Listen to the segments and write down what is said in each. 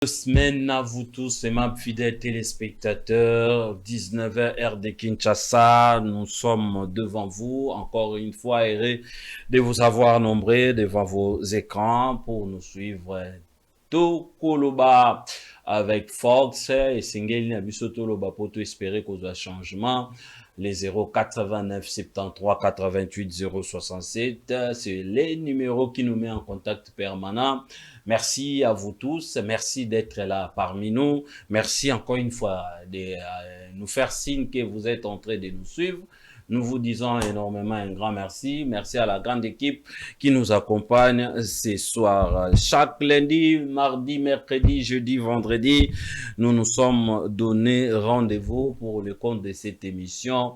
Semaine à vous tous, et ma fidèles téléspectateurs, 19h heure de Kinshasa, nous sommes devant vous, encore une fois, heureux de vous avoir nombreux devant vos écrans pour nous suivre. Tokoloba avec Fox et Singeli Nabiso Toloba pour tout espérer qu'on a changement. Les 089 73 88 067, c'est les numéros qui nous mettent en contact permanent. Merci à vous tous, merci d'être là parmi nous, merci encore une fois de nous faire signe que vous êtes en train de nous suivre. Nous vous disons énormément un grand merci. Merci à la grande équipe qui nous accompagne ce soir. Chaque lundi, mardi, mercredi, jeudi, vendredi, nous nous sommes donné rendez-vous pour le compte de cette émission.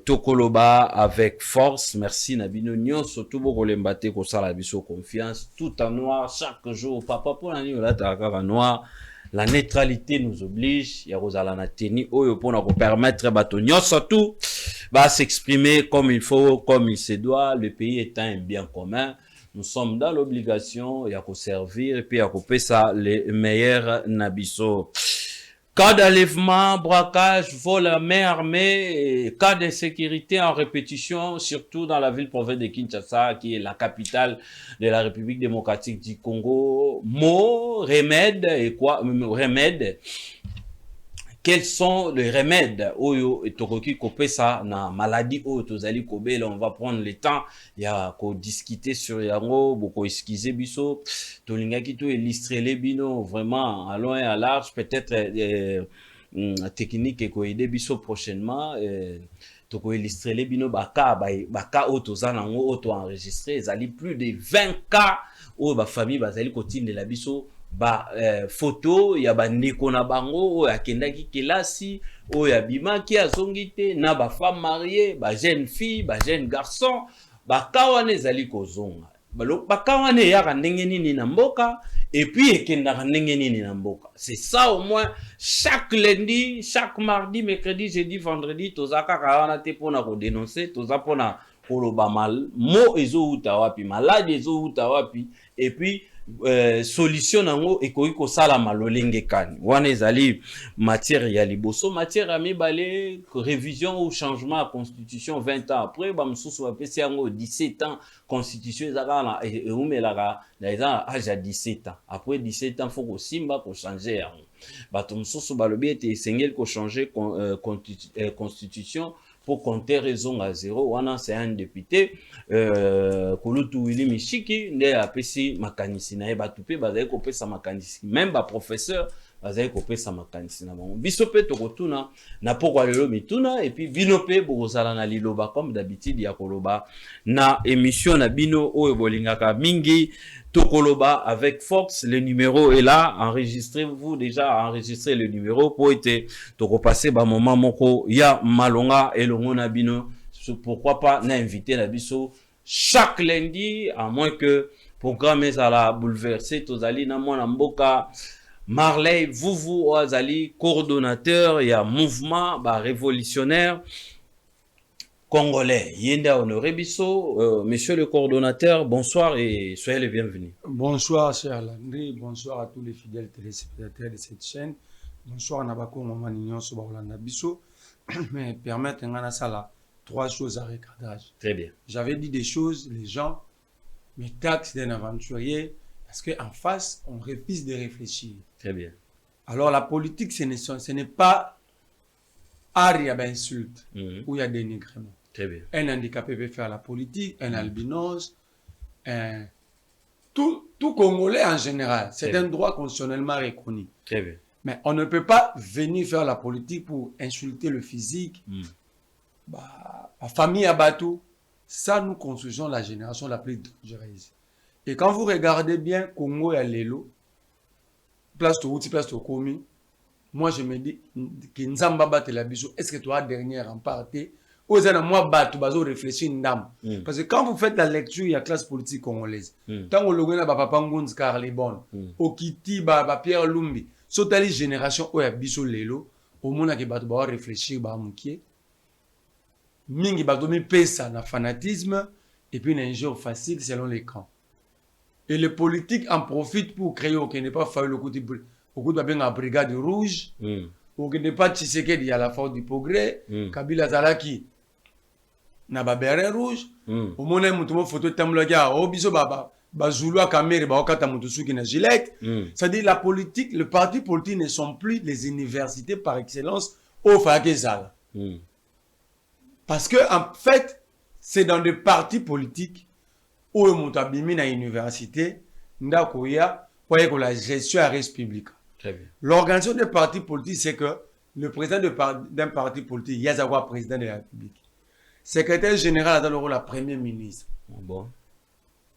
Tokoloba avec force. Merci Nabino Nyon, surtout pour l'embâter pour ça la biso confiance. Tout en noir, chaque jour. Papa pour la nuit, là, t'as en noir. La neutralité nous oblige. Il y a Rosalana Teni, pour nous permettre, surtout, s'exprimer comme il faut, comme il se doit. Le pays étant un bien commun. Nous sommes dans l'obligation, il y a qu'à servir, et puis il y a qu'à ça les meilleurs Nabiso. Cas d'enlèvement, braquage, vol à main armée, cas d'insécurité en répétition, surtout dans la ville-province de Kinshasa, qui est la capitale de la République démocratique du Congo. Mots, remèdes, et quoi, remèdes. Quels sont les remèdes oyo etokoki kopesa na maladie oyo tozali kobela? On va prendre le temps ya ko discuter sur yango, boko excuser biso tolingaki to illustrer les bino vraiment à loin et à large, peut-être technique ko aider biso prochainement toko illustrer les bino baka oyo tozana ngo oyo to enregistrer ezali plus de 20 cas oyo ba famille bazali kotindela biso photo ya bandeko na bango oyo akendaki kelasi oyo abimaki azongi te na ba femme mariée, ba jeune fille, ba jeune garçon, baka wana ezali kozonga baka wana eyaka ndenge nini na mboka et puis ekendaka ndenge nini na mboka. C'est ça au moins chaque lundi, chaque mardi, mercredi, jeudi, vendredi tozaka wana te pona ko dénoncer, toza pona koloba mal mo ezouta wapi, malade ezouta wapi, et puis solution nango ekoki kosala malolenge kani wana ezali matière ya liboso. Matière ya mibale, révision ou changement à constitution 20 ans après, bamususu bapesi yango 17 ans constitution ezaka na eumelaka na eza âge ya 17 ans. Après 17 ans faut kosimba ko changer yango. Bato mususu balobi ete esengeli ko changer constitution pour compter raison à zéro. Wana c'est un député Kulutu Willy Mishiki nde apesi makanisi na ye batu pe bazali kopesa makanisi, même ba professeur bazali kopesa makanisi na bango. Biso pe tokotuna na pokwa lelo mituna, et puis bino pe bokozala na liloba comme d'habitude ya koloba na émission na bino oyo bolingaka mingi. Tokoloba avec Fox, le numéro est là, enregistrez-vous déjà, enregistrez le numéro pour être tokopasser ba moment moko ya malonga elongo na bino. Pourquoi pas na inviter na biso chaque lundi, à moins que programme à la bouleverser tozali na mwana mboka Marley Vuvu Oazali, coordonnateur, il y a mouvement révolutionnaire congolais. Yenda Honoré Bisso, monsieur le coordonnateur, bonsoir et soyez les bienvenus. Bonsoir, cher Landry, bonsoir à tous les fidèles téléspectateurs de cette chaîne. Bonsoir, Nabako Maman Nignon Sobaolanda Bisso. Mais permettez à ça 3 choses à recadrage. Très bien. J'avais dit des choses, les gens me taxent d'un aventurier parce qu'en face, on refuse de réfléchir. Très bien. Alors, la politique, ce n'est pas art, il y a d'insultes ou il y a dénigrement. Très bien. Un handicapé peut faire la politique, un albinos, tout Congolais en général. C'est un droit constitutionnellement reconnu. Très bien. Mais on ne peut pas venir faire la politique pour insulter le physique. La famille à bateau, ça nous construisons la génération la plus dangereuse. Et quand vous regardez bien Congo et Lelo, place de route, place de commis, moi je me dis que Nzamba bat la biso, est-ce que toi dernière en partie aux années moi bat bazo réfléchir ndam. Parce que quand vous faites la lecture il y a classe politique congolaise. Tant que le gouvernement ba papa Ngunz Carlebon, Okiti ba Pierre Lumbi, sotali génération o ya biso Lelo, au monde que bato ba réfléchir ba mukie. Mingi bato mi pesa na fanatisme et puis un jeu facile selon les camps. Et les politiques en profitent pour créer au n'est pas fallu le côté de la brigade rouge, au n'est pas Tshisekedi, il y a la force du progrès, Kabila Zalaki, n'a pas béret rouge, au moment où on photo Tamlaga, au biso baba, Bazouloua Kamere, Baokata Moutousuki na Gillette. C'est-à-dire la politique, les partis politiques ne sont plus les universités par excellence au Fakezal. Parce que, en fait, c'est dans des partis politiques où le Moutabimi à l'université, Ndakoya, pour la gestion à res publica. L'organisation des partis politiques, c'est que le président d'un parti politique, il y a un président de la République. Secrétaire général dans le rôle de premier ministre. Bon.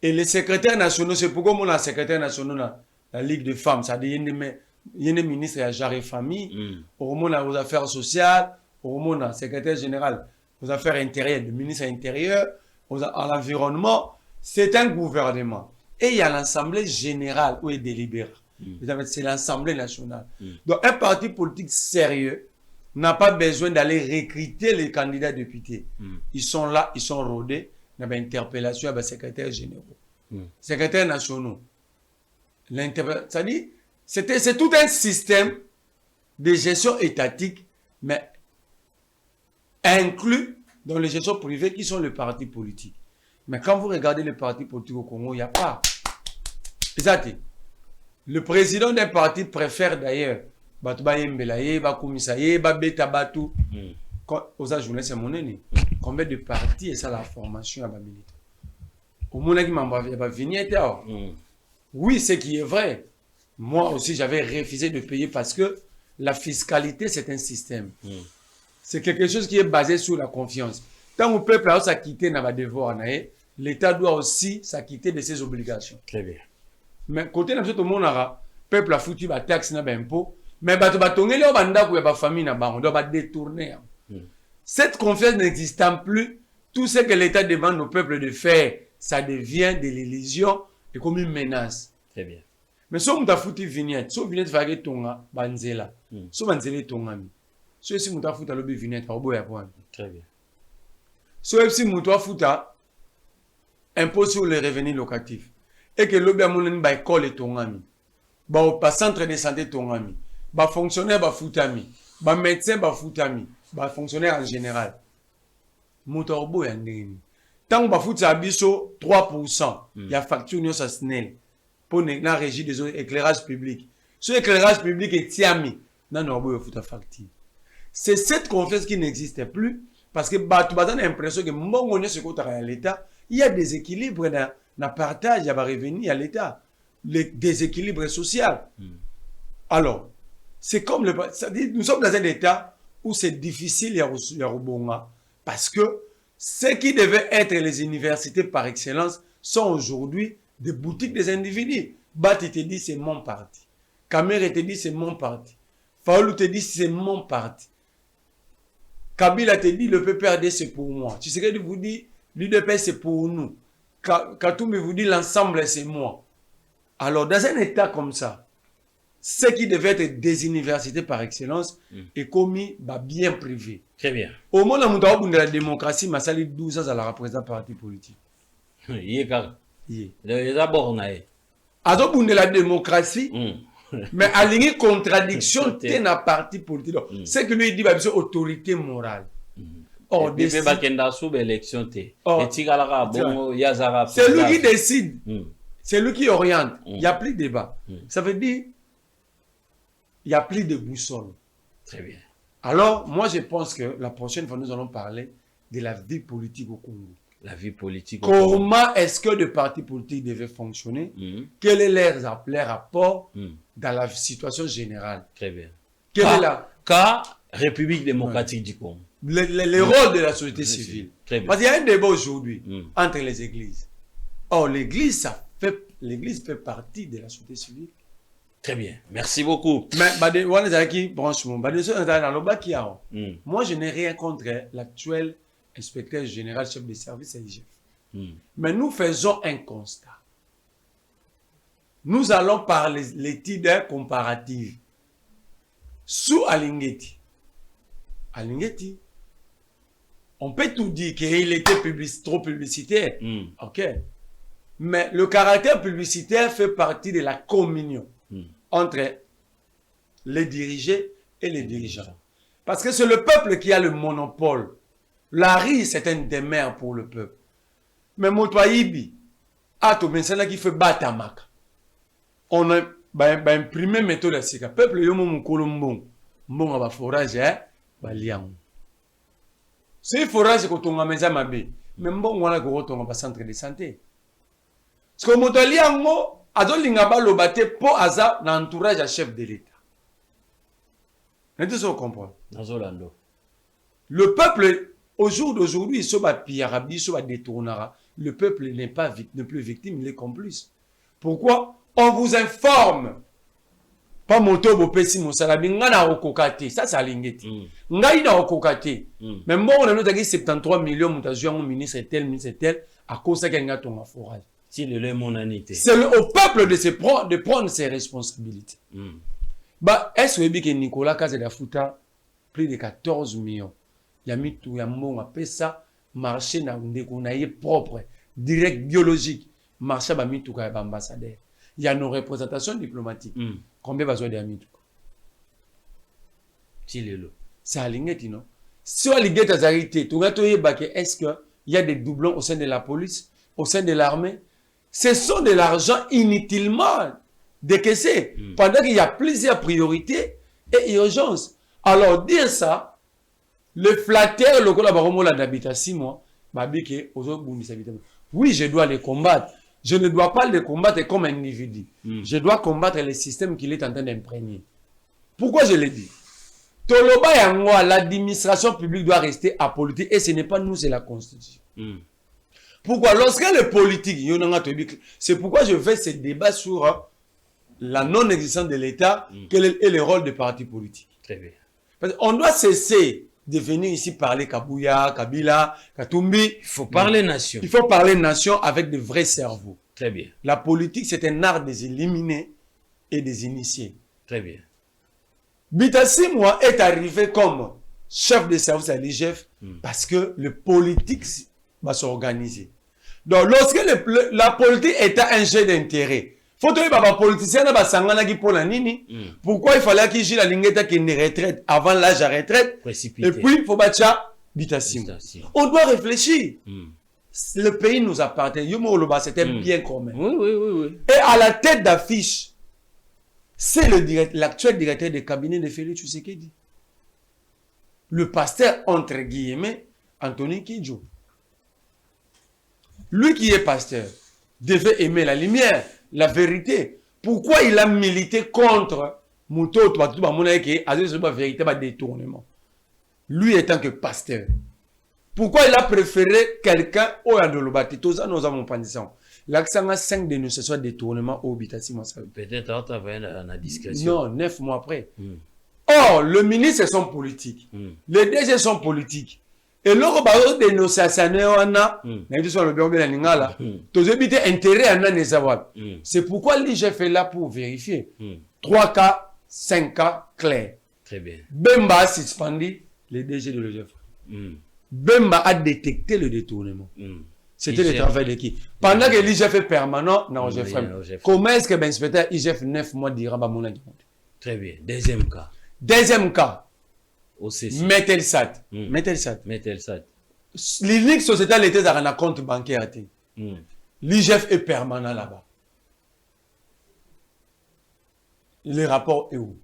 Et les secrétaires nationaux, c'est pourquoi on a secrétaire national la Ligue des femmes, c'est-à-dire il y a des ministres à Jarre Famille, au moment aux affaires sociales, au moment secrétaire général aux affaires intérieures, le ministre intérieur, à l'environnement, c'est un gouvernement. Et il y a l'Assemblée générale où est délibéré. C'est l'Assemblée nationale. Donc un parti politique sérieux n'a pas besoin d'aller recruter les candidats députés. Ils sont là, ils sont rodés. Il y a une interpellation avec les secrétaires généraux. Secrétaires nationaux. C'est-à-dire, c'est tout un système de gestion étatique, mais inclus dans les gestions privées qui sont les partis politiques. Mais quand vous regardez les partis politiques au Congo, il n'y a pas. Le président d'un parti préfère d'ailleurs Batouba Yembelaye, Bakoumisaye, Babeta Batou. Aux journée, c'est mon ennemi. Combien de partis et ça la formation à Bamilita? Au moment où il m'a vignette. Oui, ce qui est vrai. Moi aussi, j'avais refusé de payer parce que la fiscalité, c'est un système. C'est quelque chose qui est basé sur la confiance. Tant que le peuple a s'acquitté dans le devoir, l'État doit aussi s'acquitter de ses obligations. Très bien. Mais côté tout le monde le peuple a foutu la taxe et l'impôt. Mais la famille on doit détourner. Cette confiance n'existant plus, tout ce que l'État demande au peuple de faire, ça devient de l'illusion et comme une menace. Très bien. Mais si on a foutu vignette, si vignette va être tonga, banzela. Si banzela tonga mi. Si on a foutu le vignette, on va voir. Très bien. Si on a foutu impôt sur les revenus locatifs et que l'objet mon ba école est tonga mi, ba centre de santé tonga mi, ba fonctionnaire ba foutu mi, ba médecin ba foutu mi. Fonctionnaire en général. Motorbo ya ndeni. Tant que fout sa biso 3%, il y a facture nous ça snel pour la régie des éclairages publics. Ce éclairage public est tiami, non non fout ta facture. C'est cette confiance qui n'existe plus parce que tu as l'impression que mon ce côté à l'État, il y a des équilibres dans partage, il y a des revenus à l'État, les déséquilibres sociaux. Alors, c'est comme nous sommes dans un État où c'est difficile parce que ce qui devaient être les universités par excellence sont aujourd'hui des boutiques des individus. Bati te dit c'est mon parti. Kamere te dit c'est mon parti. Faoulou te dit c'est mon parti. Kabila te dit le PPRD c'est pour moi. Tu sais que vous dit l'UDP c'est pour nous. Katoumi vous dit l'ensemble c'est moi. Alors dans un état comme ça, ce qui devait être des universités par excellence est commis bien privé. Très bien. Au moment où la démocratie m'a sali 12 ans à la représentante parti politique. D'abord, la démocratie, mais à l'une contradiction, tu es un parti politique. C'est que lui dit c'est autorité morale. C'est lui qui décide. C'est lui qui oriente. Il n'y a plus de débat. Ça veut dire il n'y a plus de boussole. Très bien. Alors, moi, je pense que la prochaine fois, nous allons parler de la vie politique au Congo. La vie politique au Congo. Comment est-ce que les partis politiques devaient fonctionner? Quel est leur rapport dans la situation générale? Très bien. Quel est la... Cas République démocratique du Congo. Le rôle de la société civile. Très bien. Parce qu'il y a un débat aujourd'hui entre les églises. Or, l'église fait partie de la société civile. Très bien, merci beaucoup. Mais, moi, je n'ai rien contre l'actuel inspecteur général chef de service IGF. Mais nous faisons un constat. Nous allons par l'étude comparative. Sous Alingeti, on peut tout dire qu'il était trop publicitaire. Ok. Mais le caractère publicitaire fait partie de la communion entre les dirigés et les dirigeants. Parce que c'est le peuple qui a le monopole. La rue, c'est un demeure pour le peuple. Mais Motoaïbi, Ato Bensana qui fait Batamaka. On a imprimé méthode à Sika. Peuple, yomo mukolombon. Bon, on va forage, liang. C'est forage quand on a mis à ma bé. Même bon, on a un centre de santé. Parce que Motoaliango, Ado Lingaba Lobate, pour hasard, l'entourage à chef de l'État. Vous comprenez? Le peuple, au jour d'aujourd'hui, il soit pillarabi, il soit détournera. Le peuple n'est plus victime, il est complice. Pourquoi? On vous informe. Pas moto bo pesi mosalabi ngana okokate, ça c'est alingeti. Ngai na okokate. Mais bon on a noté 73 millions mutazua mon ministre tel à cause ça qu'il y a ton forage. C'est le monanité. C'est au peuple de prendre ses responsabilités. Bah est-ce que Nicolas Kazelafuta plus de 14 millions. Il y a mis tout, il y a mon appel ça marché na propre, direct biologique. Marché ba mis tout ka ambassadeur. Il y a nos représentations diplomatiques. Combien besoin d'amis? C'est aligné, non? Si on ligue ta zarité, tu vas te dire est-ce qu'il y a des doublons au sein de la police, au sein de l'armée? Ce sont de l'argent inutilement décaissé. Pendant qu'il y a plusieurs priorités et urgences. Alors, dire ça, le flatteur, le collaborateur d'habitat 6 mois, oui, je dois les combattre. Je ne dois pas les combattre comme un individu. Je dois combattre les systèmes qu'il est en train d'imprégner. Pourquoi je l'ai dit? Toloba Yangoa, l'administration publique doit rester apolitique et ce n'est pas nous, c'est la Constitution. Pourquoi? Lorsque les politiques, c'est pourquoi je fais ce débat sur la non-existence de l'État, quel est le rôle des partis politiques. Très bien. Parce qu'on doit cesser de venir ici parler Kabouya, Kabila, Katumbi. Il faut parler nation. Il faut parler nation avec de vrais cerveaux. Très bien. La politique, c'est un art des éliminés et des initiés. Très bien. Bitassi, moi, est arrivé comme chef de service à l'IGF parce que le politique va s'organiser. Donc, lorsque la politique est un jeu d'intérêt, faut que les politiciens pourquoi il fallait qu'il gît la ligne qui ne retraite avant l'âge à retraite. Précipité. Et puis il faut battre Bitassi. On doit réfléchir. Le pays nous appartient. C'est un bien commun. Oui. Et à la tête d'affiche, c'est l'actuel directeur de cabinet de Félix Tshisekedi. Le pasteur, entre guillemets, Anthony Kidjo. Lui qui est pasteur devait aimer la lumière, la vérité. Pourquoi il a milité contre Mouto, vérité, détournement? Lui étant que pasteur. Pourquoi il a préféré quelqu'un au Andolobati? Tous nous avons pas dit ça. L'accent a 5 dénonciations de détournement au Bitassi. Peut-être tu avais la discrétion. Non, 9 mois après. Or, le ministre, sont politiques. Les DG sont politiques. Et l'autre dénonciation, c'est pourquoi l'IGF est là pour vérifier. 3 cas, 5 cas clairs. Très bien. Bemba a suspendu les DG de l'IGF. Bemba a détecté le détournement. C'était le travail de qui? Pendant que l'IGF est permanent, non, comment est-ce que l'inspecteur IGF 9 mois dira mon avis? Très bien. Deuxième cas. Deuxième cas. Metelsat. L'unique société était dans un compte bancaire. L'IGF est permanent là-bas. Le rapport est où?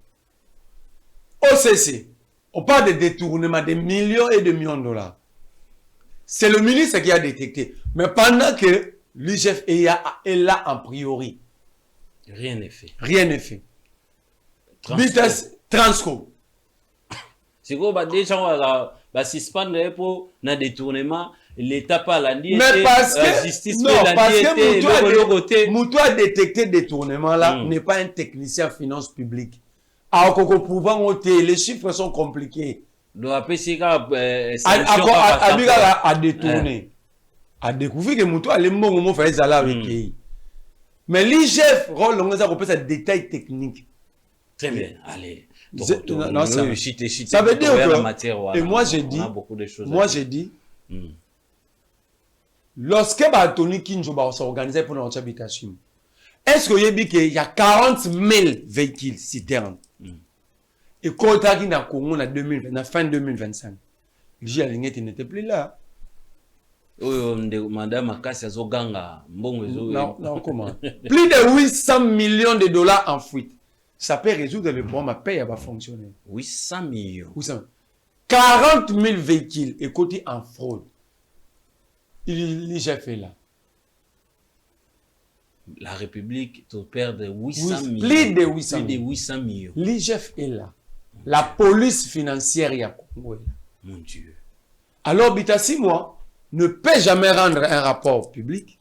OCC. On parle de détournement de millions et de millions de dollars. C'est le ministre qui a détecté. Mais pendant que l'IGF est là en priori. Rien n'est fait. Rien n'est fait. Transco. C'est quoi, déjà, suspendre pour un détournement, l'État pas la lié. Mais parce que, justice non, parce que Moutou a détecté détournement là, n'est pas un technicien finance publique. Alors qu'on pouvant ôter, les chiffres sont compliqués. Donc, après, c'est à détourner. À découvrir que Moutou a les mots faire ça là avec lui. Mais l'IGF, rôle, on a ça détail technique. Très bien, allez. Non, ça veut dire que, et moi j'ai dit, lorsque Tony Kinjo s'est organisé pour notre habitation, est-ce qu'il y a 40 000 véhicules citernes? Et quand on a dit en fin 2025, J. Alignet n'était plus là. Madame Akassia Zoganga, non, comment? Plus de 800 millions de dollars en fuite. Ça peut résoudre le problème, ma paye va fonctionner. 800 millions. 40 000 véhicules et côté en fraude. L'IGF est là. La République te perd de 800 millions. Plus de 800 millions. L'IGF est là. La police financière est à Congo. Mon Dieu. Alors, Bitassi, moi, ne peut jamais rendre un rapport public.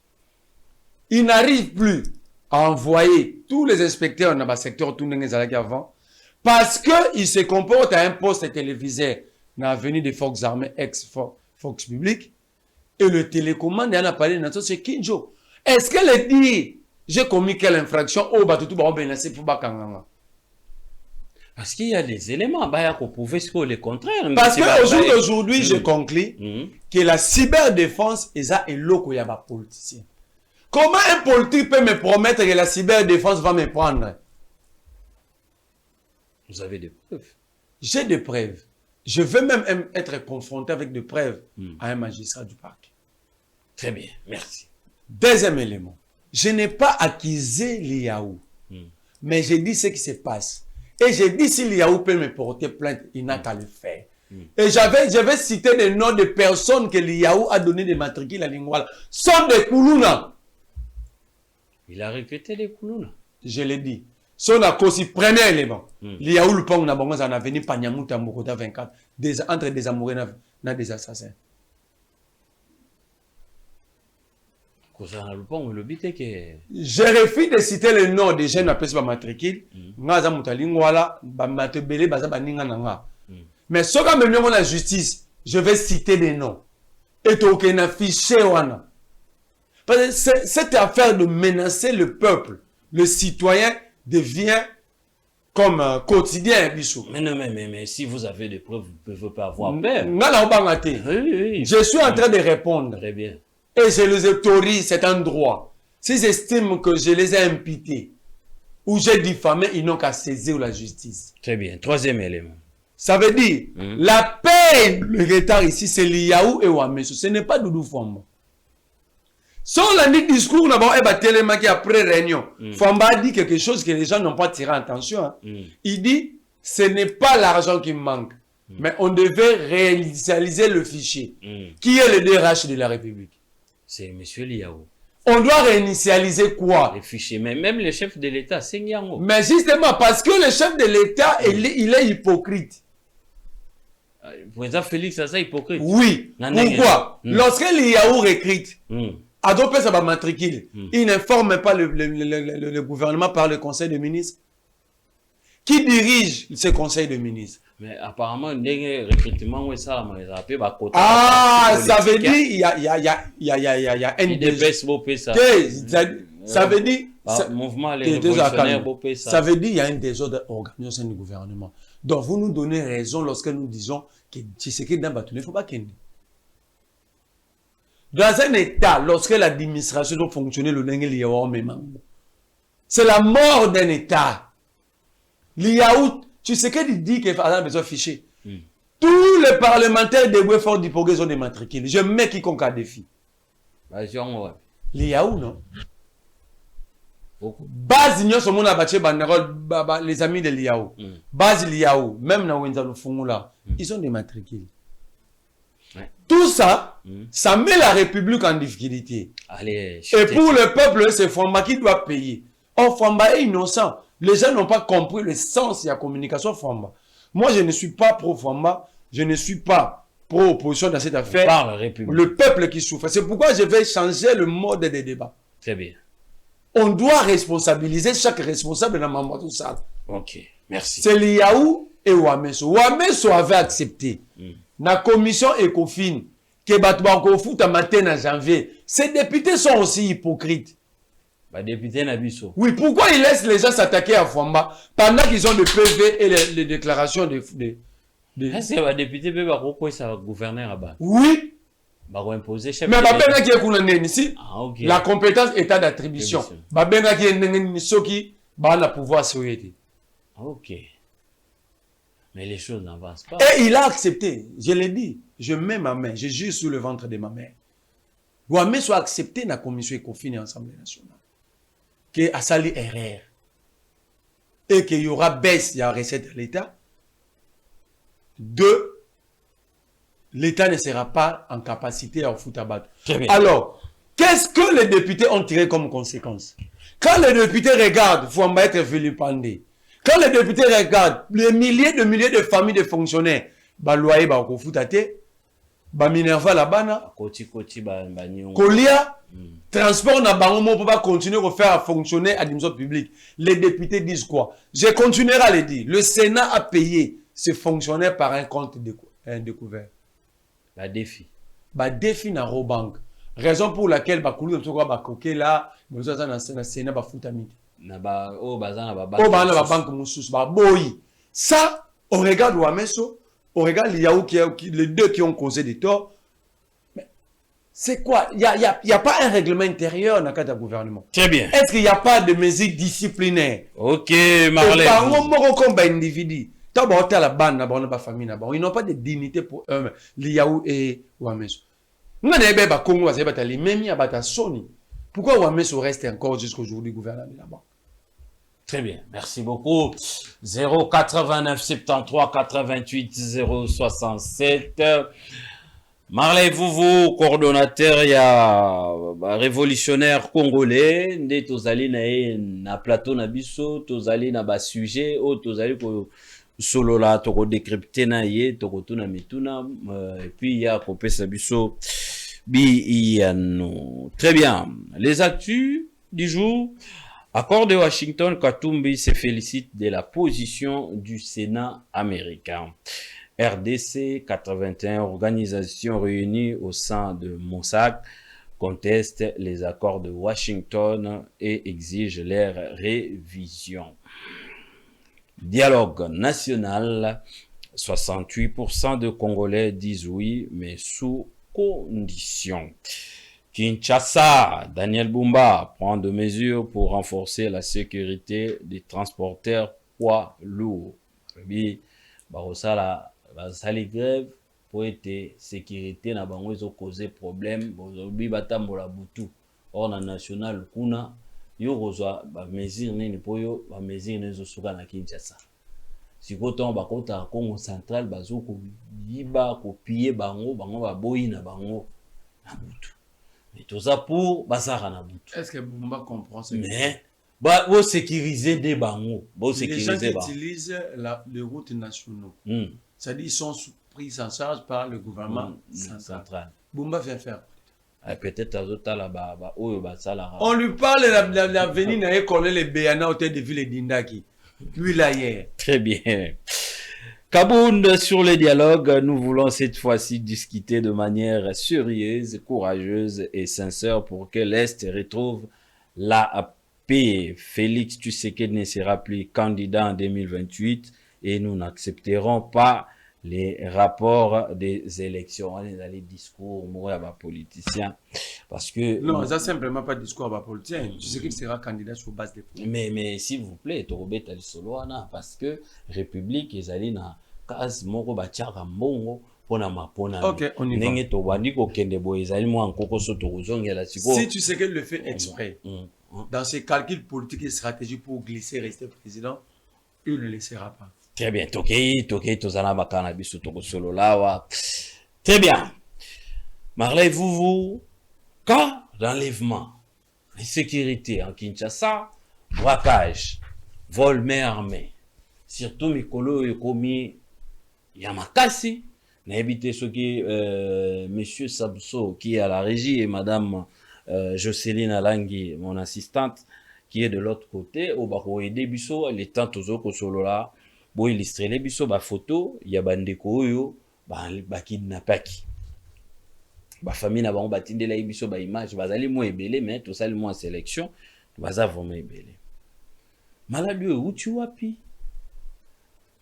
Il n'arrive plus à envoyer tous les inspecteurs dans le secteur tout avant parce qu'il se comporte à un poste télévisé dans l'avenue des Forces armées ex-Fox Public et le télécommande en a parlé dans c'est Kinjo. Est-ce qu'elle dit j'ai commis quelle infraction au Batutu ba benacé pour bakanganga? Parce qu'il y a des éléments qu'on pouvait se le contraire. Parce qu'aujourd'hui, je conclus que la cyberdéfense est un loco ya ba politicien. Comment un politique peut me promettre que la cyberdéfense va me prendre? Vous avez des preuves? J'ai des preuves. Je veux même être confronté avec des preuves à un magistrat du parquet. Très bien, merci. Deuxième élément. Je n'ai pas accusé Liaou, mais j'ai dit ce qui se passe. Et j'ai dit si Liaou peut me porter plainte, il n'a qu'à le faire. Et j'avais cité des noms de personnes que Liaou a donné des matricules à Lingwala. Sont des Koulouna. Il a répété les Koulouna. Je l'ai dit. Son aussi premier élément. Liaou le pont n'a pas en avenir Panyamouta Mokota 24 entre des amoureux et des assassins. Je refuse de citer le nom des jeunes appelés par matricule. Mais si on me la justice, je vais citer des noms. Et donc, il y a un fichier. Parce que cette affaire de menacer le peuple, le citoyen devient comme quotidien. Mais non, mais si vous avez des preuves, vous ne pouvez pas avoir peur. Oui. Je suis en train de répondre. Très bien. Et je les autorise, c'est un droit. S'ils estiment que je les ai imputés ou j'ai diffamé, ils n'ont qu'à saisir la justice. Très bien. Troisième élément. Ça veut dire, la paix, le retard ici, c'est Liaou et Ouameso. Ce n'est pas Doudou Famba. Son lundi discours, on a tellement après réunion. Famba a dit quelque chose que les gens n'ont pas tiré attention. Hein. Il dit, ce n'est pas l'argent qui me manque. Mais on devait réinitialiser le fichier. Qui est le DRH de la République? C'est M. Liaou. On doit réinitialiser quoi? Les fichiers. Mais même le chef de l'État, c'est Nyango. Mais justement, parce que le chef de l'État, il est hypocrite. Pour exemple, Félix, c'est hypocrite. Oui. Pourquoi? Lorsque Liaou recrute, adopter sa matricule, il n'informe pas le gouvernement par le conseil de ministres. Qui dirige ce conseil de ministres? Mais apparemment, le recrutement, ça veut dire il y a un ça veut dire ça veut dire il y a un désordre organisé du gouvernement. Donc vous nous donnez raison lorsque nous disons que Tshisekedi n'a pas tenu, il ne faut pas qu'il. Dans un État, lorsque l'administration doit fonctionner, le c'est la mort d'un État. Liaou, tu sais qu'il dit qu'il a besoin de fichier. Tous les parlementaires de Wefort d'Hypogué sont des matricules. Je mets quiconque à défi. Liaou, non? Base Nyon Somon a battu les amis de Liaou. Base Liaou, même dans Wenzalo Fungula, ils sont des matricules. Tout ça, ça met la République en difficulté. Et pour le peuple, c'est Famba qui doit payer. Or, Famba est innocent. Les gens n'ont pas compris le sens de la communication Famba. Moi, je ne suis pas pro-Famba. Je ne suis pas pro-opposition dans cette affaire. Le peuple qui souffre. C'est pourquoi je vais changer le mode des débats. Très bien. On doit responsabiliser chaque responsable dans ma tout ça. Ok, merci. C'est Liaou et Ouameso. Ouameso avait accepté. La commission ECOFIN, que Batouako fout à matin en janvier. Ces députés sont aussi hypocrites. Député Nabiso. Oui, pourquoi ils laissent les gens s'attaquer à Famba pendant qu'ils ont le PV et les déclarations de... Est-ce que les députés peuvent avoir ça gouverneur là-bas? Oui. Bah, on imposer chef. Mais babenga qui est kuna neni ici. Ah, ok. La compétence état d'attribution. Babenga qui est neni soki ba na pouvoir souhaiter. Ah, ok. Mais les choses n'avancent pas. Et il a accepté. Je l'ai dit. Je mets ma main. Je jure sur le ventre de ma mère. Ouamé soit accepté dans la commission ECOFIN et l'Assemblée nationale. Que a sali erreur. Et qu'il y aura baisse, il y a recette de l'État. 2. L'État ne sera pas en capacité à foutre à battre. Alors, qu'est-ce que les députés ont tiré comme conséquence? Quand les députés regardent, Fouamba être vilipendé. Quand les députés regardent les milliers de familles de fonctionnaires, bah loyer bah ko foutate, bah Minerva la bana, Kolia, transport na bango pour pas continuer à faire fonctionner l'administration publique. Les députés disent quoi? Je continuerai à le dire. Le Sénat a payé ses fonctionnaires par un compte découvert. Bah défi. Bah défi na Robank. Raison pour laquelle bah koulou mtoko ba koké là, besoin na Sénat ba foutamite. Na ba o bazana ba banque. Oh bah na ba banque moussous ba boy. Ça, on regarde Ouamesso, on regarde les deux qui ont causé des torts. Mais c'est quoi? Il y a pas un règlement intérieur dans le cadre du gouvernement. Très bien. Est-ce qu'il n'y a pas de mesures disciplinaires? Ok, Marley. Par contre, comme individu. La bande, la famille, ils n'ont pas de dignité pour eux. Liaou et Ouamesso. Nous n'avons pas de Congo, même il a Sony. Pourquoi Ouamesso reste encore jusqu'aujourd'hui gouvernement là-bas? Très bien, merci beaucoup. 089 73 88 067. Marley Vouvou, coordonnateur, il y a révolutionnaire congolais, nde tozali na plateau na biso, tozali na ba sujet, o tozali ko solola toko décrypter na ye toko tuna mituna et puis il y a kopesa biso biyano. Très bien, les actus du jour. Accord de Washington, Katumbi se félicite de la position du Sénat américain. RDC 81 organisations réunies au sein de Mossack contestent les accords de Washington et exigent leur révision. Dialogue national, 68% de Congolais disent oui, mais sous conditions. Kinshasa, Daniel Bumba prend des mesures pour renforcer la sécurité des transporteurs poids lourds. Barosala, basali grève pour être sécurité na bango ezo causer problème, bozobi batambola butu. Or na national kuna yo kozwa ba mesure nini po yo ba mesure nezo suka na Kinshasa. Sikoto bakota Congo central bazo ko yiba ko piller bango ba boyi na bango na butu. Mais tout ça pour bazara na butu. Est-ce que Bumba comprend ça? Mais bah vous sécuriser des bango, vous sécuriser les gens qui utilisent les routes nationaux. C'est-à-dire ils sont pris en charge par le gouvernement central. Bumba vient faire. Peut-être là-bas, on lui parle de l'avenir n'a école les Béana au tête de ville d'Indaki. Lui là hier. Très bien. Kabound sur le dialogue, nous voulons cette fois-ci discuter de manière sérieuse, courageuse et sincère pour que l'Est retrouve la paix. Félix Tshisekedi ne sera plus candidat en 2028 et nous n'accepterons pas les rapports des élections, les discours, moi, à politiciens, parce que... Non, ça simplement pas discours à politicien. Tu sais qu'il sera candidat sur base des points. Mais s'il vous plaît, Torobet ali soloana, parce que République, ils allaient na case moko batiaka mbongo pona mapona. Ok, on y va. Nenge tobandi ko kende bo ezali mo nkoko so tozongela siko. Si tu sais qu'elle le fait exprès, dans ses calculs politiques et stratégiques pour glisser, rester président, il ne le laissera pas. Très bien, Tokei, tozana bakana biso toko solo lawa. Très bien. Marley Vouvou, cas d'enlèvement, insécurité en Kinshasa, braquage, vol main armée. Surtout mikolo ekomi Yamakasi, n'habité ce qui monsieur Sabso qui est à la régie et madame Jocelyne Alangui, mon assistante, qui est de l'autre côté, au bako aider biso les temps tozoko solo là. Bo illustrer les biso ba photo ya bandeko oyo ba kidnappaki ba famille na bango batindela biso ba image bazali mo ebele mais to sali mo en sélection baza vraiment ebele maladi oyo uti wapi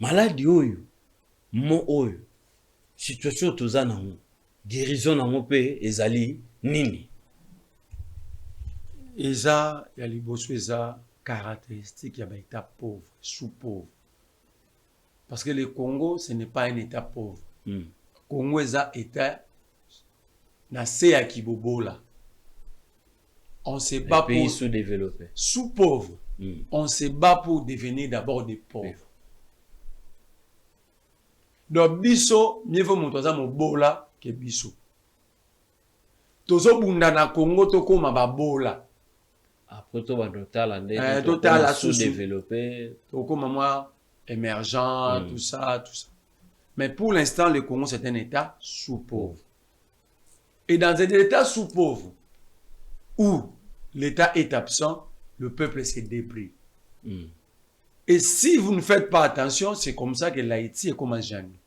maladi oyo mo oyo situation tozana ngo guérison nango pe ezali nini? Eza ya liboso eza caractéristique ya état pauvre, sous-pauvre. Parce que le Congo, ce n'est pas un état pauvre. Congo eza état na se ya kibobola. On se bat pour pays sous-développé. Sous-pauvre. On se bat pour devenir d'abord des pauvres. Donc biso, mieux vaut montoza mobola que biso. Tozo bunda na Congo toko mababola. Après tout, total sous-développé. Toko maman émergent, tout ça. Mais pour l'instant, le Congo c'est un état sous-pauvre. Et dans un état sous-pauvre où l'État est absent, le peuple se débrouille. Et si vous ne faites pas attention, c'est comme ça que l'Haïti est comme un jamais.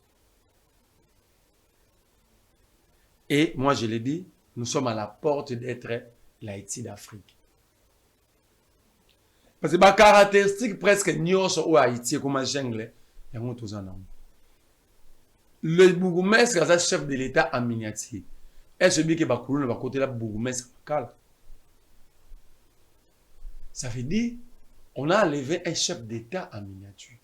Et moi, je l'ai dit, nous sommes à la porte d'être l'Haïti d'Afrique. Parce que ma caractéristique presque nyos au Haïti est comme un jungle. Le bourgmestre, c'est le chef de l'État en miniature. Et celui qui va couler va côté la bourgmestre. Ça veut dire on a enlevé un chef d'État en miniature.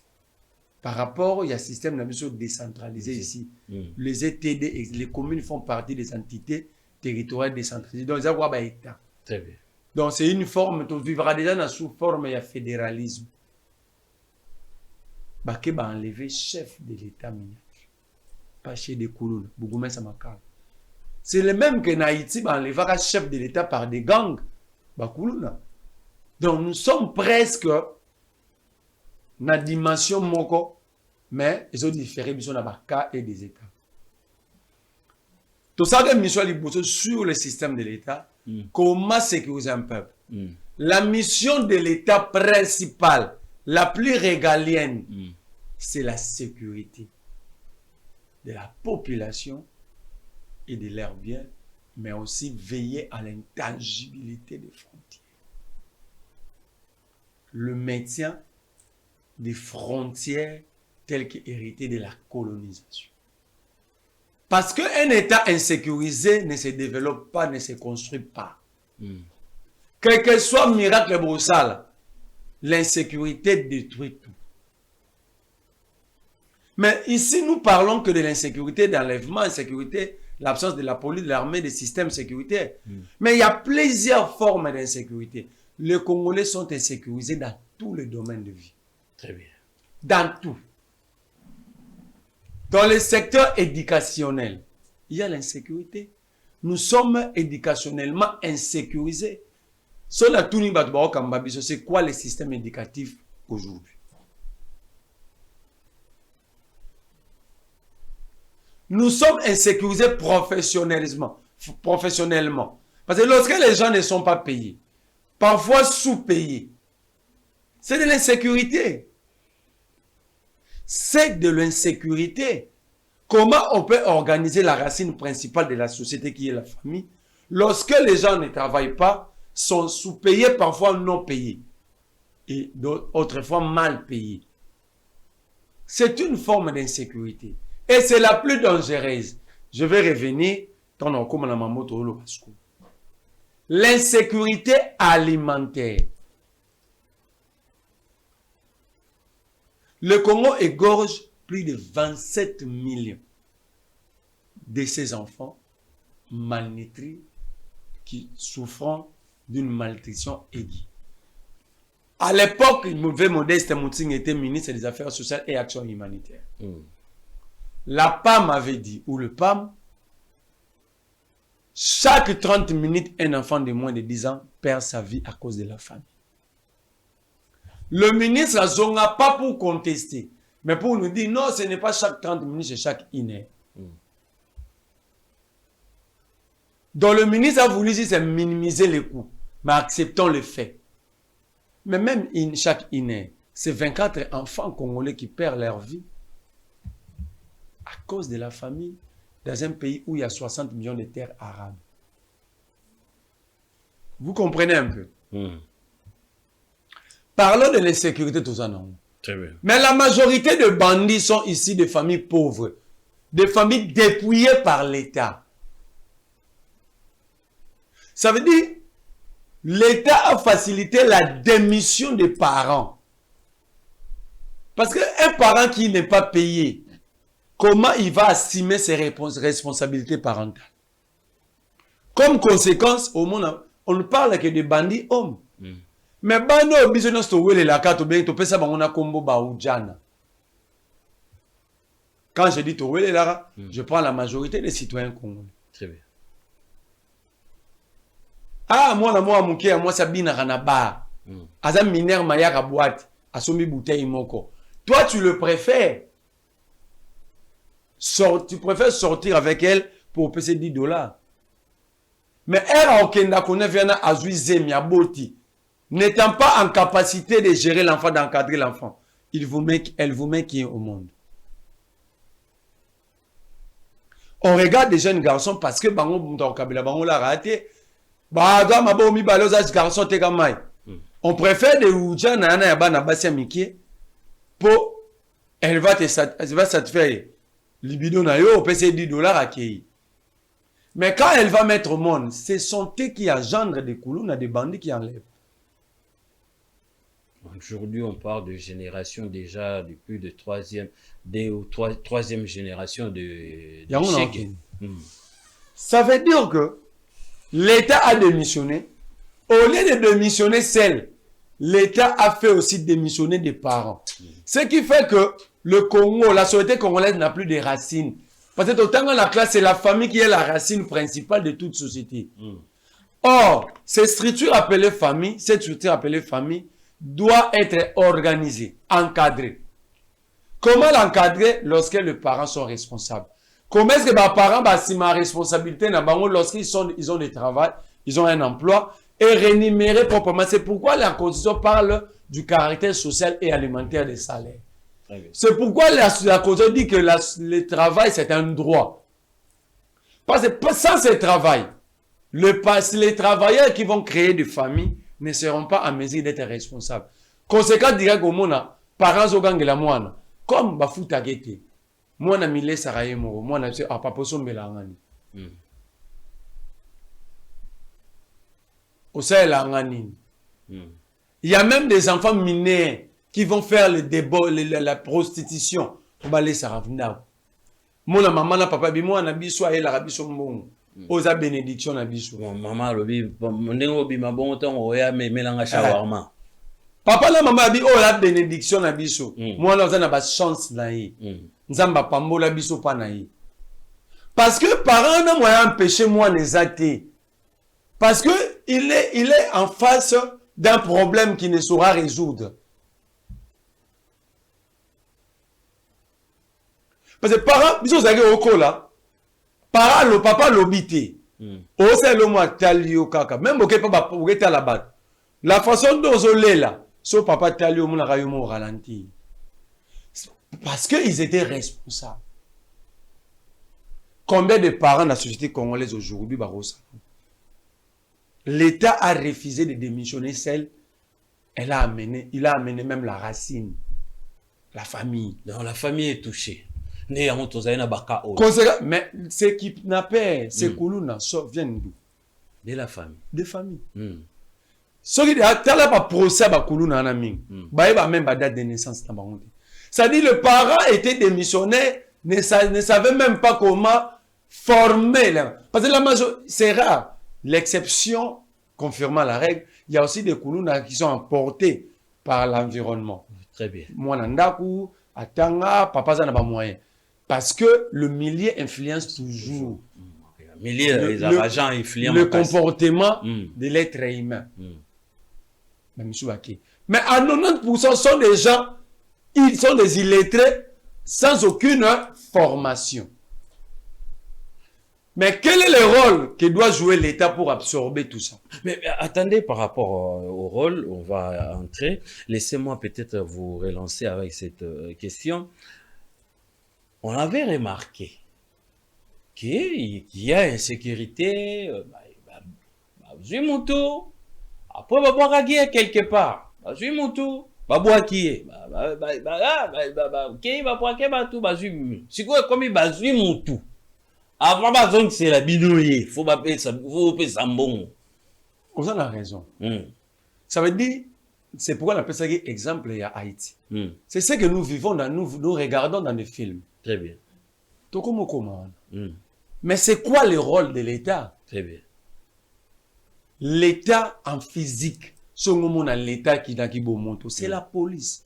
Par rapport, il y a un système décentralisé ici. Les ETD, les communes font partie des entités territoriales décentralisées. Donc, ils ont un État. Très bien. Donc, c'est une forme, tu vivras déjà sous forme de fédéralisme. Baké va enlever chef de l'État miniature. Pas chez des Kouloun, Bougoumé Samakal. C'est le même que Haïti va enlever un chef de l'État par des gangs. Bakoulouna. Donc, nous sommes presque dans la dimension moko, mais ils ont différé mission cas et des États. Tout ça, que mission sur le système de l'État, comment sécuriser un peuple. La mission de l'État principale, la plus régalienne, c'est la sécurité de la population et de leurs biens, mais aussi veiller à l'intangibilité des frontières. Le maintien des frontières telles qu'héritées de la colonisation. Parce qu'un État insécurisé ne se développe pas, ne se construit pas. Quel que soit le miracle bruxal, l'insécurité détruit tout. Mais ici, nous parlons que de l'insécurité, d'enlèvement, insécurité, l'absence de la police, de l'armée, des systèmes sécuritaires. Mais il y a plusieurs formes d'insécurité. Les Congolais sont insécurisés dans tous les domaines de vie. Très bien. Dans tout. Dans le secteur éducationnel, il y a l'insécurité. Nous sommes éducationnellement insécurisés. C'est quoi le système éducatif aujourd'hui? Nous sommes insécurisés professionnellement. Parce que lorsque les gens ne sont pas payés, parfois sous-payés, c'est de l'insécurité. C'est de l'insécurité. Comment on peut organiser la racine principale de la société qui est la famille lorsque les gens ne travaillent pas, sont sous-payés, parfois non payés, et autrefois mal payés? C'est une forme d'insécurité. Et c'est la plus dangereuse. Je vais revenir dans le comme la mamoto le basco. L'insécurité alimentaire. Le Congo égorge plus de 27 millions de ses enfants malnutris qui souffrent d'une malnutrition aiguë. À l'époque, Mouvé Modeste Moutsing était ministre des Affaires sociales et Action humanitaire. La PAM avait dit, ou le PAM, chaque 30 minutes, un enfant de moins de 10 ans perd sa vie à cause de la famine. Le ministre Azonga, pas pour contester, mais pour nous dire, non, ce n'est pas chaque 30 minutes, c'est chaque une heure. Donc le ministre a voulu dire, c'est minimiser les coûts, mais acceptons le fait. Mais même chaque une heure, c'est 24 enfants congolais qui perdent leur vie à cause de la famine dans un pays où il y a 60 millions de terres arables. Vous comprenez un peu? Parlons de l'insécurité, tout ça, non? Très bien. Mais la majorité de bandits sont ici des familles pauvres, des familles dépouillées par l'État. Ça veut dire, l'État a facilité la démission des parents. Parce qu'un parent qui n'est pas payé, comment il va assumer ses responsabilités parentales? Comme conséquence, au monde, on ne parle que de bandits hommes. Mais bano business to wele la carte bien to pesa bangona kombo ba ujana. Quand je dis to wele la, je prends la majorité des citoyens congolais. Très bien. Ah moi muke moi sabina kana ba. Aza mineur mayaka boîte, asombi bouteille moko. Toi tu le préfères. Tu préfères sortir avec elle pour payer 10 $. Mais elle okenda kone viana azui zemi aboti. N'étant pas en capacité de gérer l'enfant, d'encadrer l'enfant, elle vous met qui au monde. On regarde des jeunes garçons parce que on préfère des oudjans pour elle va satisfaire libido na yo, payer 10 $ à qui. Mais quand elle va mettre au monde, c'est son thé qui engendre des coulons, des bandits qui enlèvent. Aujourd'hui, on parle de génération déjà de plus de troisième génération de chèques. Ça veut dire que l'État a démissionné. Au lieu de démissionner seul, l'État a fait aussi démissionner des parents. Ce qui fait que le Congo, la société congolaise n'a plus de racines. Parce que autant dans la classe, c'est la famille qui est la racine principale de toute société. Or, cette structure appelée famille, doit être organisée, encadrée. Comment l'encadrer lorsque les parents sont responsables? Comment est-ce que les parents ont ma responsabilité lorsqu'ils ont des travail, ils ont un emploi et rémunérés proprement? C'est pourquoi la Constitution parle du caractère social et alimentaire des salaires. C'est pourquoi la Constitution dit que le travail c'est un droit. Parce que sans ce travail, les travailleurs qui vont créer des familles ne seront pas en mesure d'être responsables. Conséquence direct au monde, parents au gang la moine, comme bafuta gete, moi na mille saraye mo, moi na a paposo melangani. Au sein langani. Il y a même des enfants mineurs qui vont faire le débat, la prostitution. On va les saravna. Moi na maman na papa bi moi na biso et la rabiso mbongo. Oza bénédiction na biso. Maman lobi ndenge obi mabongo tongo oya melanga shawarma. Papa na maman abi oh la bénédiction na biso. Moi na oza na ba chance na yi. Nzamba pambola biso pa na yi. Parce que parents na moyen empêcher moi les athées. Parce que il est en face d'un problème qui ne saura résoudre. Parce que parents biso zaki oko là. Le papa l'obité. O c'est le moi talio kaka. Même ok papa ok la bat. La façon dont on là, so papa talio mon rayon ralenti. Parce que ils étaient responsables. Combien de parents dans la société congolaise aujourd'hui barossa? L'État a refusé de démissionner celle. Il a amené même la racine, la famille. Non, la famille est touchée. Mais ces kidnappés, ces koulouna, viennent d'où? De la famille. Des familles. Ce qui est pas procès à koulouna na ming. Bah même date de naissance na bango. Ça dit le parent était démissionnaire, ne savait même pas comment former là. Parce que la majorité, c'est rare. L'exception confirmant la règle, il y a aussi des koulouna qui sont emportés par l'environnement. Très bien. Moi nandaku, atanga, papa za na ba moyen. Parce que le milieu influence toujours. Le milieu, les agents influencent. Le comportement de l'être humain. Mais à 90% sont des gens, ils sont des illettrés sans aucune formation. Mais quel est le rôle que doit jouer l'État pour absorber tout ça? Mais attendez, par rapport au rôle, on va entrer. Laissez-moi peut-être vous relancer avec cette question. On avait remarqué qu'il y a insécurité, après quelque part, avant c'est la binouille, faut pas sambon. On a raison. Mm. Ça veut dire, c'est pourquoi on appelle ça exemple à Haïti. Mm. C'est ce que nous vivons, nous regardons dans les films. Très bien. Tout comme comment. Mm. Mais c'est quoi le rôle de l'État? Très bien. L'État en physique, l'État qui est monto, c'est la police.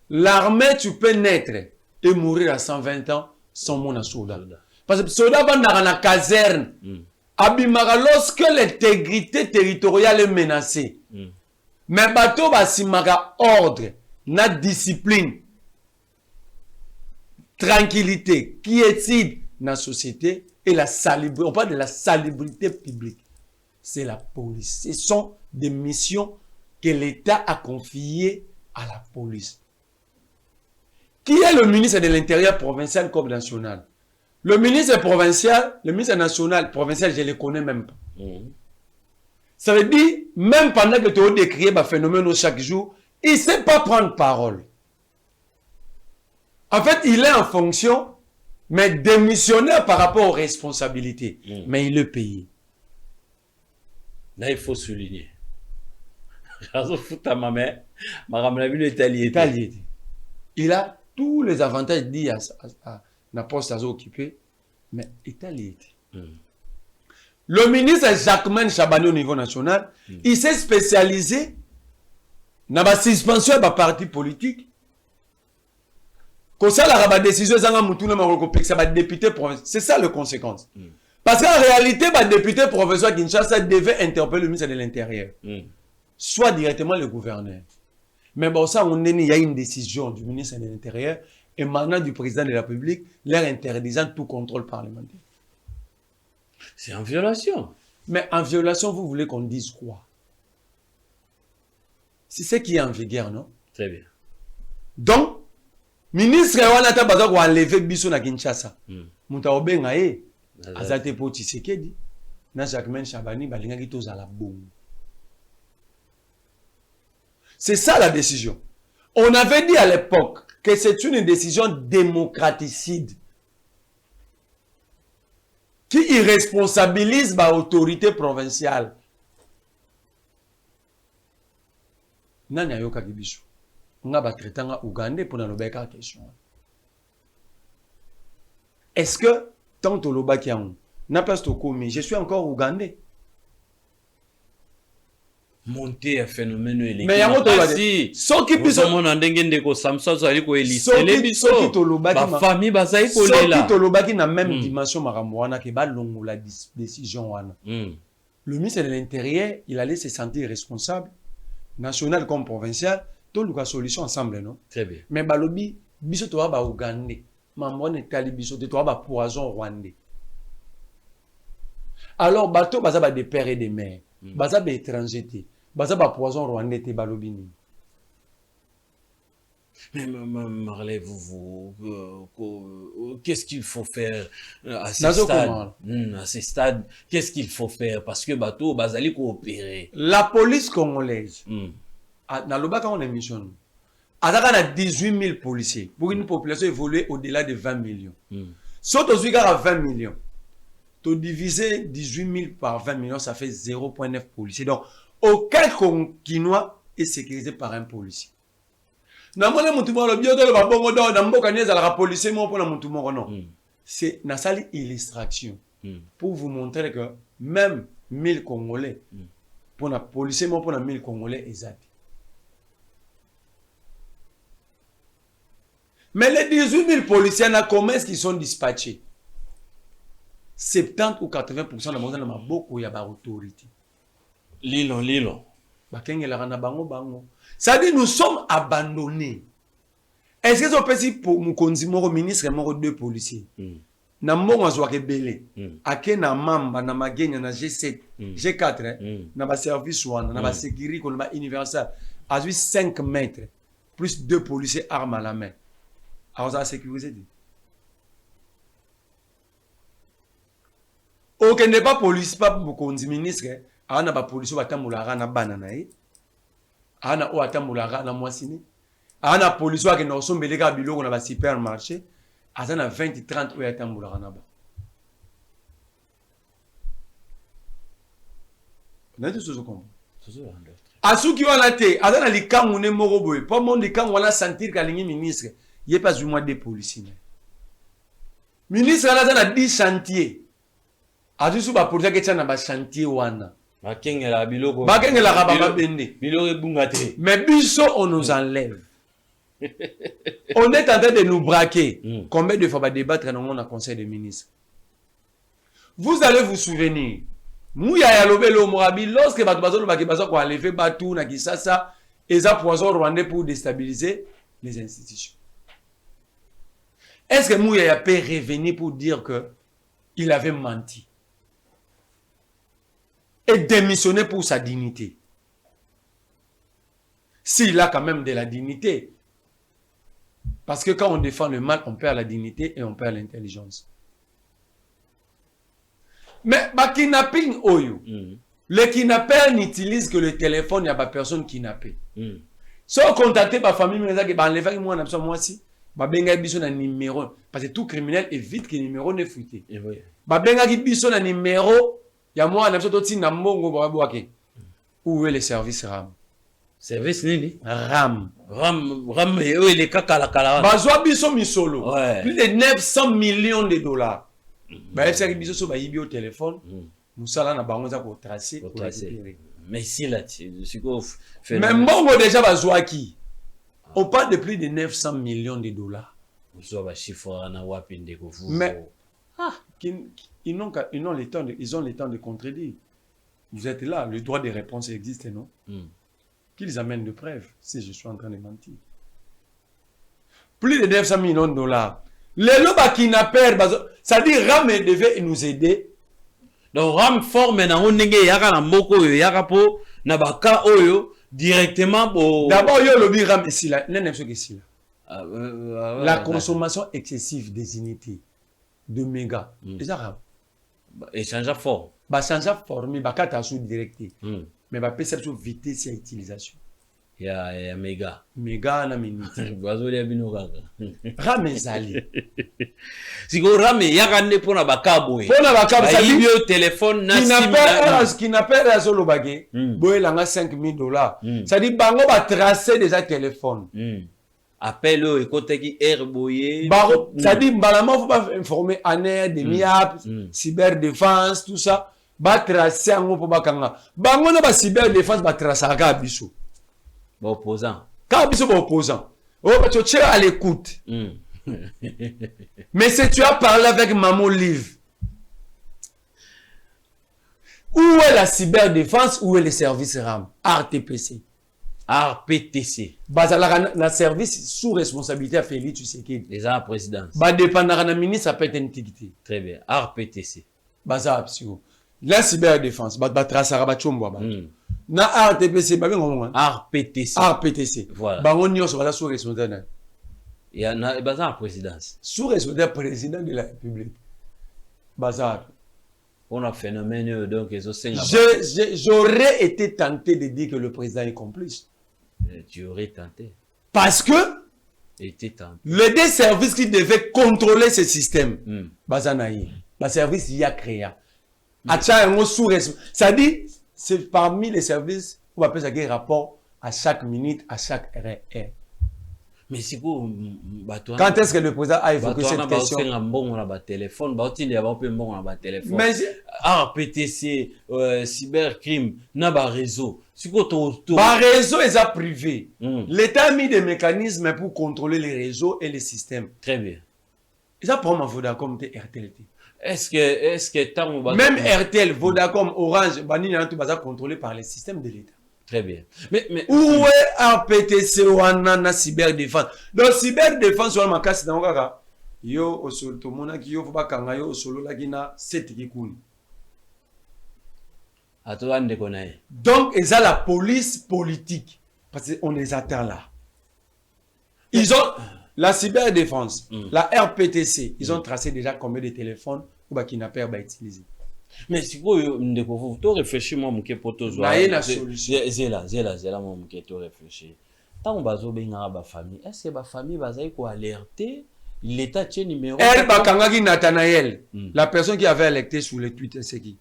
L'armée, tu peux naître et mourir à 120 ans sans mon soldat. Parce que soldat va dans la caserne. Abimara, lorsque l'intégrité territoriale est menacée. Mais bateau va simara ordre, na discipline, tranquillité, quiétude dans la société et la salubrité. On parle de la salubrité publique. C'est la police. Ce sont des missions que l'État a confiées à la police. Qui est le ministre de l'Intérieur provincial comme national? Le ministre provincial, le ministre national, provincial, je ne le connais même pas. Ça veut dire, même pendant que tu as décrié le phénomène chaque jour, il ne sait pas prendre parole. En fait, il est en fonction, mais démissionnaire par rapport aux responsabilités. Mais il est payé. Là, il faut souligner. Il a tous les avantages liés à la poste à occuper, mais Italie. Le ministre Jacquemain Chabani au niveau national, il s'est spécialisé dans la suspension de parti politique. Comme ça, la décision de député provincial. C'est ça la conséquence. Parce qu'en réalité, le député provincial Kinshasa devait interpeller le ministre de l'Intérieur. Soit directement le gouverneur. Mais bon, ça, il y a une décision du ministre de l'Intérieur émanant du président de la République, leur interdisant tout contrôle parlementaire. C'est en violation. Mais en violation, vous voulez qu'on dise quoi? C'est ce qui est en vigueur, non? Très bien. Donc, ministre Wanata Bazak va enlever Bisso na Kinshasa. Mouta Obenga Azate Po Tshisekedi, na Jacquemain Chabani, balinga ki tozala bongo. C'est ça la décision. On avait dit à l'époque que c'est une décision démocraticide qui irresponsabilise l'autorité provinciale. Nani ayoka kibiso. Nga ba traitanga Ougandais pour na lobeka question. Est-ce que tant au lobaki yango na pas to komi, je suis encore Ougandais. Monter un phénomène électrique. Mais yango to si soki biso mon ndenge ndeko Samson so ali ko elise les biso soki to lobaki ba famille bazai ko lela soki to lobaki na même dimension makambo wana ke ba longo la décision wana. Le ministre de l'Intérieur, il allait se sentir responsable, national comme provincial, tout le solution ensemble, non? Très bien. Mais balobi biso to ba Ougandais, mamone tali biso to ba poison rwandais. Alors bateau baza ba des pères et des mères, baza ba étrangers. Baza ba poison rwandais te balobini. Mais Marley, qu'est-ce qu'il faut faire à ce stade? À ce stade, qu'est-ce qu'il faut faire? Parce que bateau bazali coopérer. La police congolaise, dans le bas quand on émission, a 18 000 policiers pour une population évoluée au-delà de 20 millions. Sauf aux à 20 millions. Tu diviser 18 000 par 20 millions, ça fait 0,9 policiers. Donc, aucun Kinois est sécurisé par un policier. C'est une illustration pour vous montrer que même 1000 Congolais, pour la police, pour la 1000 Congolais, exact. Mais les 18 000 policiers, comment est-ce qu'ils sont dispatchés? 70 ou 80% de la monde a beaucoup de autorité. Lilo. Ça dit nous sommes abandonnés. Est-ce que ça peut être pour mon ministre et deux policiers? Na mbongo azwaka ebele ake na mamba na magenya na G7 G4 na ba service wana na ba sécurité ko na ba universal azwi 5 mètres plus 2 policiers armes à la main. Alors ça sécuriser. OK n'est pas police pas mokonzi ministre ana ba policier batambola na bana na ye ana o atambola na mwasini ana policier ake na sombeleka biloko na ba supermarché azana 20-30 oya tambola na ba. na tout ce que comprend Toujours. asuki wana te aza na likangu ne moko boye po mon likangu wana sentir kalingi ministre ye pas du mois de policiers ministre aza na 10 chantiers azusu ba projet ke tana ba chantier wana Bakengela biloko. bakengela ka ba bende Biloko ebunga te. mais biso on nous enlève on est en train de nous braquer. Combien de fois va débattre dans le conseil des ministres? Vous allez vous souvenir. Mouya ya lobelo morabi lorsque Batubazo le Bakibazo ko enlever Batou na Kisasa et ça poison rwandais pour déstabiliser les institutions. Est-ce que Mouya peut revenir pour dire que il avait menti et démissionner pour sa dignité? S'il a quand même de la dignité. Parce que quand on défend le mal, on perd la dignité et on perd l'intelligence. Mais le kidnapping, le kidnappeur n'utilise que le téléphone, il n'y a pas personne kidnappée. Si on contacte ma famille, moi aussi, numéro. Parce que tout criminel évite que le numéro ne fuite. Un numéro, il y a moi, où est le service RAM? Service nini? RAM. RAM, il est kakala. Bazwa biso misolo. Plus de 900 millions de dollars. Bah, c'est que biso so ba yibi au téléphone. Musala na bango za ko tracer pour récupérer. Mais ici là, c'est quoi? Mais mbongo déjà bazwa qui? On parle de plus de 900 millions de dollars. Mais ils ont le temps de contredire. Vous êtes là, le droit de réponse existe, non? Qu'ils amènent de preuves si je suis en train de mentir. Plus de 900 millions de dollars. Les lobes qui n'a pas, ça dit RAM devait nous aider. Donc RAM forme na onenge yaka na moko yo yaka po na baka oyo directement bo. D'abord yo lobby RAM ici là, ici là. La consommation excessive des unités de mégas. Déjà RAM. Échange fort. Ba changer formé ba kata sous directé. Mais ba perception vitesse et utilisation. Ya méga. Méga na minute. Bazo ya bino kaka. RAM ezali. Siko RAM yaka ne pona bakabo. Pona bakabo ça dit bio téléphone na qui n'a pas raison le bagé. Boye langa $5,000. Ça dit bango ba tracer déjà téléphone. Appel et côté qui herboyer. Ça dit balama faut pas informer ANER, DEMIAP, cyberdéfense tout ça. Ba tracer ngo po bakanga. Bango na ba cyberdéfense ba tracer ka biso. Ba opposant. Ka biso ba opposant. Oh ba tu es à l'écoute. Mais si tu as parlé avec Maman Liv, où est la cyberdéfense, où est le service RAM? RTPC. RPTC. Bazala na service sous responsabilité à Félix Tshisekedi. Les ans présidence. Ba dépendant na ministre ça peut être une tigité. Très bien. RPTC. Baza absio. La cyberdéfense ba tracer ba chombo ba. Na RTPC ba bengo RPTC. RPTC. Voilà. Ba on nyos ba sous responsabilité. Il y a na baza présidence. Sous responsabilité président de la République. Baza. On a phénomène donc ils ont j'aurais été tenté de dire que le président est complice. Tu aurais tenté. Parce que les deux services qui devaient contrôler ce système, Bazanaï, le service y a créé. Ça dit, c'est parmi les services, on va appeler ça un rapport à chaque minute, à chaque heure. Mais si vous, quand est-ce que le président a évoqué cette question? Mais RPTC, cybercrime, n'a pas réseau. Par réseau, ils ont privé. L'État a mis des mécanismes pour contrôler les réseaux et les systèmes. Très bien. Ils ont pris Vodacom et RTL. Est-ce que tant même RTL, Vodacom, Orange, Banina, tout ça contrôlé par les systèmes de l'État. Très bien. Mais où est RPTC ou na cyberdéfense? Donc cyberdéfense on makasi na ngaka. Yo osolo to mona ki yo faut pas kanga yo osolo la gina setiki kuni. Atoande konaye. Donc ils ont la police politique parce qu'on les attend là. Ils ont la cyberdéfense, la RPTC, ils ont tracé déjà combien de téléphones ou ba kidnappeurs ba utiliser. Mais si vous réfléchissez, moi, je vais la solution. Zéla, moi, je réfléchir. Tant que vous avez une famille, est-ce que la famille va alerter l'État tient numéro? Elle, Bakangaki Nathanaël, la personne qui avait alerté sur le Twitter, c'est qui?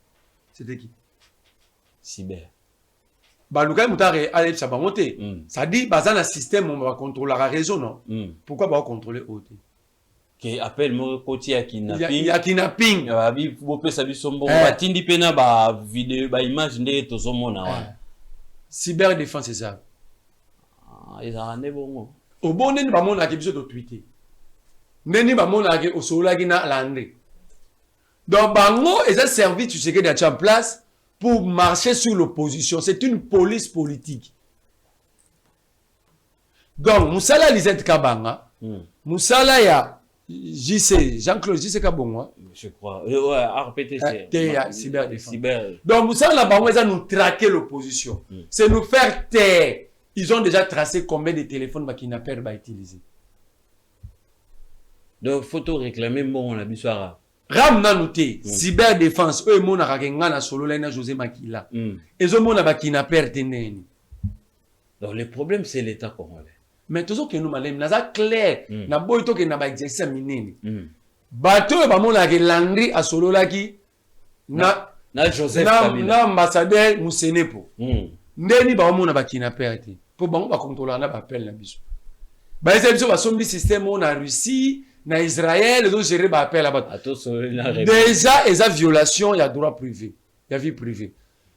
C'était qui? cyber. Baluka Moutare allez ça va monter. Ça dit bazan un système on va contrôler la réseau non. Pourquoi va contrôler OT? Qui appelle mon côté à kidnapping. Il y a kidnapping. Ah oui, vous pouvez savoir son bon. Batindi pena ba vidéo ba image ndé to somona wa. Cyber défense c'est ça. Ah, ils en est bon. Au bon neni ba mona ke biso to tweeter. Neni ba mona ke osola ki na lande. Donc bango et ça servi tu sais que d'être en place pour marcher sur l'opposition. C'est une police politique. Donc Moussala Lisette Kabanga, Moussala ya JC, Jean-Claude JC Kabongwa. Je crois. Ouais, RPTC. Cyber. Donc Moussala Bango, ils ont nous traquer l'opposition. C'est nous faire taire. Ils ont déjà tracé combien de téléphones qui n'a pas utilisé. Donc photo réclamer bon on a vu ça. Ram nanuté, cyberdéfense, eux mon na solo là José Makila. Et zo mon bakina perte neni. Donc le problème c'est l'État congolais. Mais toujours que nous malem naza clair na boy to ke na ba exercice minene. Bato ba mon na ke landri a solo là ki na Joseph Kabila. Na ambassadeur Musenepo. Ndeni ba mon na bakina perte. Pour bango ba contrôler na ba appel na biso. Ba ese biso ba sombi système on a Russie na Israël, ils ont géré l'appel là-bas. Déjà, il y a violation, il y a droit privé, il y a vie privée.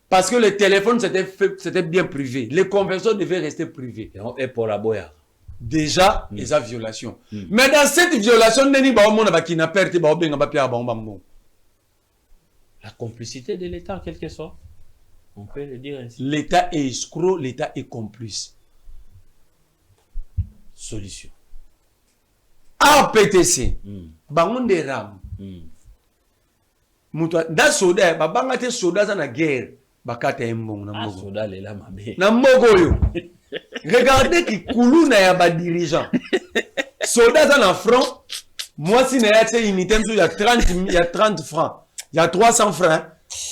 Parce que le téléphone, c'était bien privé. Les conversions devaient rester privées. Et pour la boya. Déjà, il y a violation. Mais dans cette violation, la complicité de l'État, en quelque sorte. On peut le dire ainsi. L'État est escroc, l'État est complice. Solution. RPTC, bangonde ram. Muto da soda, babanga te soda za na guerre, bakata embong na mbogo. Soda lela mabe. Na mbogo yo. Regardez qui koulou na ya ba dirigeant. Soda za na front, moi si na ya te unité il y a 30 francs. Il y a 300 francs.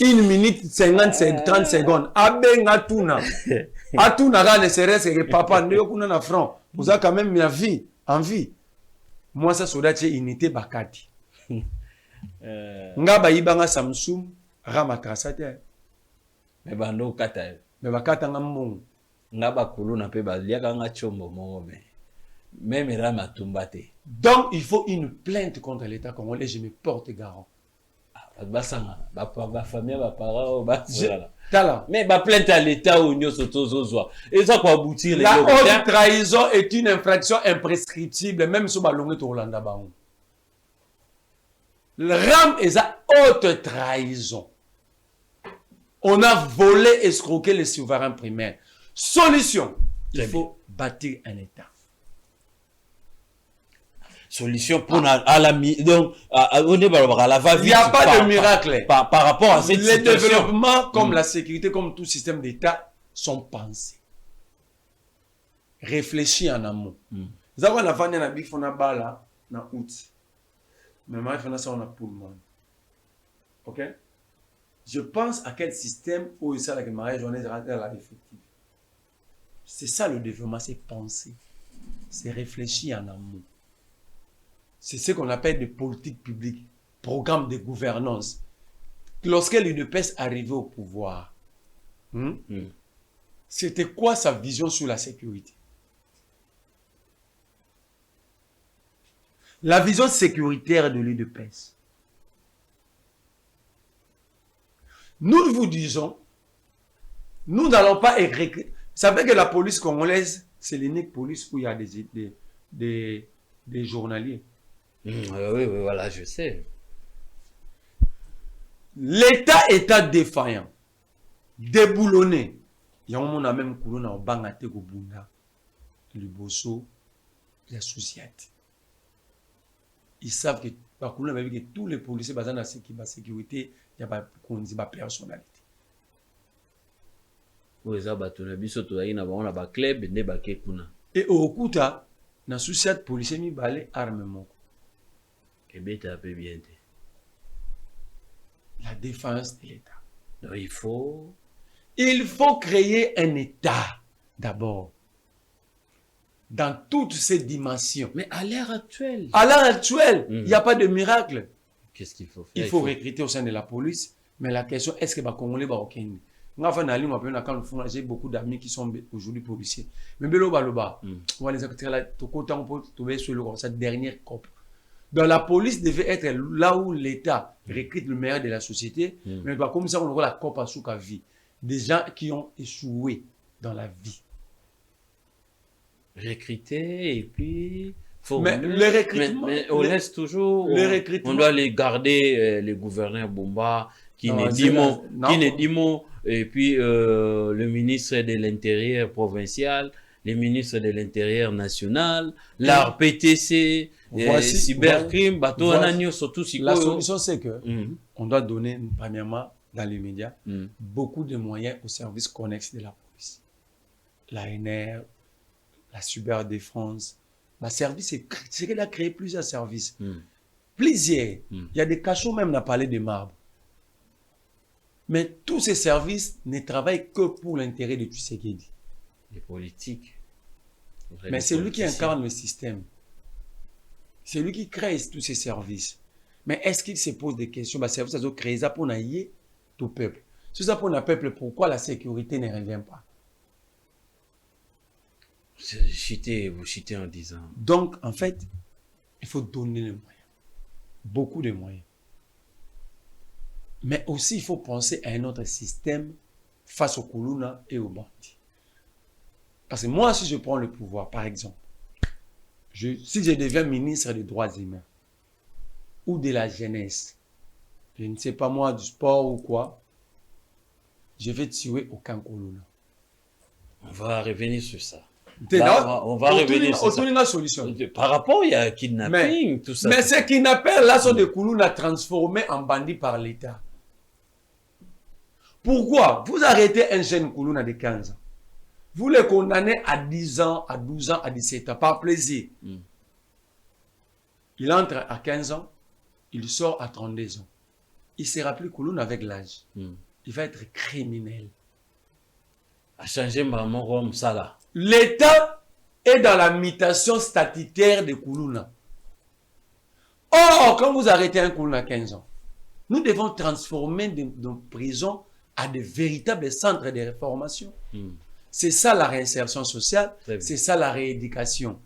1 minute 30 secondes. Abenga tuna. Atuna ga ne serait que papa ndio kuna na front. Vous avez quand même la vie, en vie. Moi ça soda tche unité bakati. Nga ba yibanga Samsung rama tracate. Mais bando kata. Mais bakata nga mbongo. Nga ba kulu na pe ba liaka nga chombo mo mais même rama tumbate. Donc il faut une plainte contre l'État congolais, je me porte garant. Ba famille ba parents ba voilà. Tala. Mais ba plainte à l'État ou nyo sotozozwa. Et ça quoi aboutir les la haute trahison est une infraction imprescriptible même sur balonge to Rolanda bango. Le RAM est à haute trahison. On a volé, escroqué les souverains primaires. Solution, il faut bâtir un État. Solution pour à la donc on est à la va-vite. Il n'y a pas de miracle. Par rapport à cette les situation. Développements comme la sécurité, comme tout système d'État, sont pensés. Réfléchis en amont. Vous avez la vanne na bifona bala na août. Mais moi, il faut ça on a pour le monde. Ok? Je pense à quel système où ça la mariage on est rentré à la effective. C'est ça le développement, c'est penser, c'est réfléchir en amont. C'est ce qu'on appelle des politiques publiques, programmes de gouvernance. Lorsque l'UDPS arrivait au pouvoir, c'était quoi sa vision sur la sécurité? La vision sécuritaire de l'UDPS. Nous vous disons, nous n'allons pas écrire. Vous savez que la police congolaise, c'est l'unique police où il y a des journaliers. Oui, voilà, je sais. L'État est défaillant, déboulonné. Il y a un monde même qui a bangate au bunda, le bosso, la société. Ils savent que tous les policiers basés dans la sécurité, il n'y a pas de personnalité. Et au Okuta, dans la société policier, il y a des armes. La défense de l'État. Donc il faut créer un État d'abord. Dans toutes ses dimensions. Mais à l'heure actuelle. À l'heure actuelle, il n'y a pas de miracle. Qu'est-ce qu'il faut faire? Il faut recruter au sein de la police. Mais la question, est-ce que les Congolais vont J'ai beaucoup d'amis qui sont aujourd'hui policiers. Mais Beloba, on va les accueillir là, tout autant pour trouver sur cette dernière COP. Donc la police devait être là où l'État recrute le meilleur de la société, mais comme ça on aura la COP à Souka vie. Des gens qui ont échoué dans la vie. Recruter et puis... Mais le recrutement... Mais on laisse toujours... On doit les garder, les gouverneurs Bomba, qui n'est dit mot, et puis le ministre de l'Intérieur provincial, les ministres de l'Intérieur national, l'AR PTC, cybercrime, bateau en surtout si la solution c'est que on doit donner premièrement dans les médias beaucoup de moyens aux services connexes de la police. L'ANR, la cyberdéfense, le service c'est qu'il a créé plusieurs services. Plusieurs. Il y a des cachots même, on a parlé de marbre. Mais tous ces services ne travaillent que pour l'intérêt de Tshisekedi. Les politiques. Mais c'est lui qui incarne le système. C'est lui qui crée tous ces services. Mais est-ce qu'il se pose des questions? Les services ont créé ça pour naïer tout peuple. C'est ça pour un peuple, pourquoi la sécurité ne revient pas? Vous chitez en disant. Donc, en fait, il faut donner les moyens. Beaucoup de moyens. Mais aussi, il faut penser à un autre système face aux Koulouna et aux bandits. Parce que moi, si je prends le pouvoir, par exemple, si je deviens ministre des droits humains ou de la jeunesse, je ne sais pas moi, du sport ou quoi, je vais tuer aucun Koulouna. On va revenir sur ça. Là, on va revenir sur ça. Une solution. Par rapport, il y a kidnapping, tout ça. Mais ces kidnappeurs là sont des Koulouna transformés en bandits par l'État. Pourquoi? Vous arrêtez un jeune Koulouna de 15 ans. Vous le condamnez à 10 ans, à 12 ans, à 17 ans, par plaisir. Il entre à 15 ans, il sort à 32 ans. Il sera plus Koulouna avec l'âge. Il va être criminel. À changer maman Rome, ça là. L'État est dans la mutation statutaire de Koulouna. Or, quand vous arrêtez un Koulouna à 15 ans, nous devons transformer nos prisons à de véritables centres de réformation. C'est ça la réinsertion sociale, c'est ça la rééducation.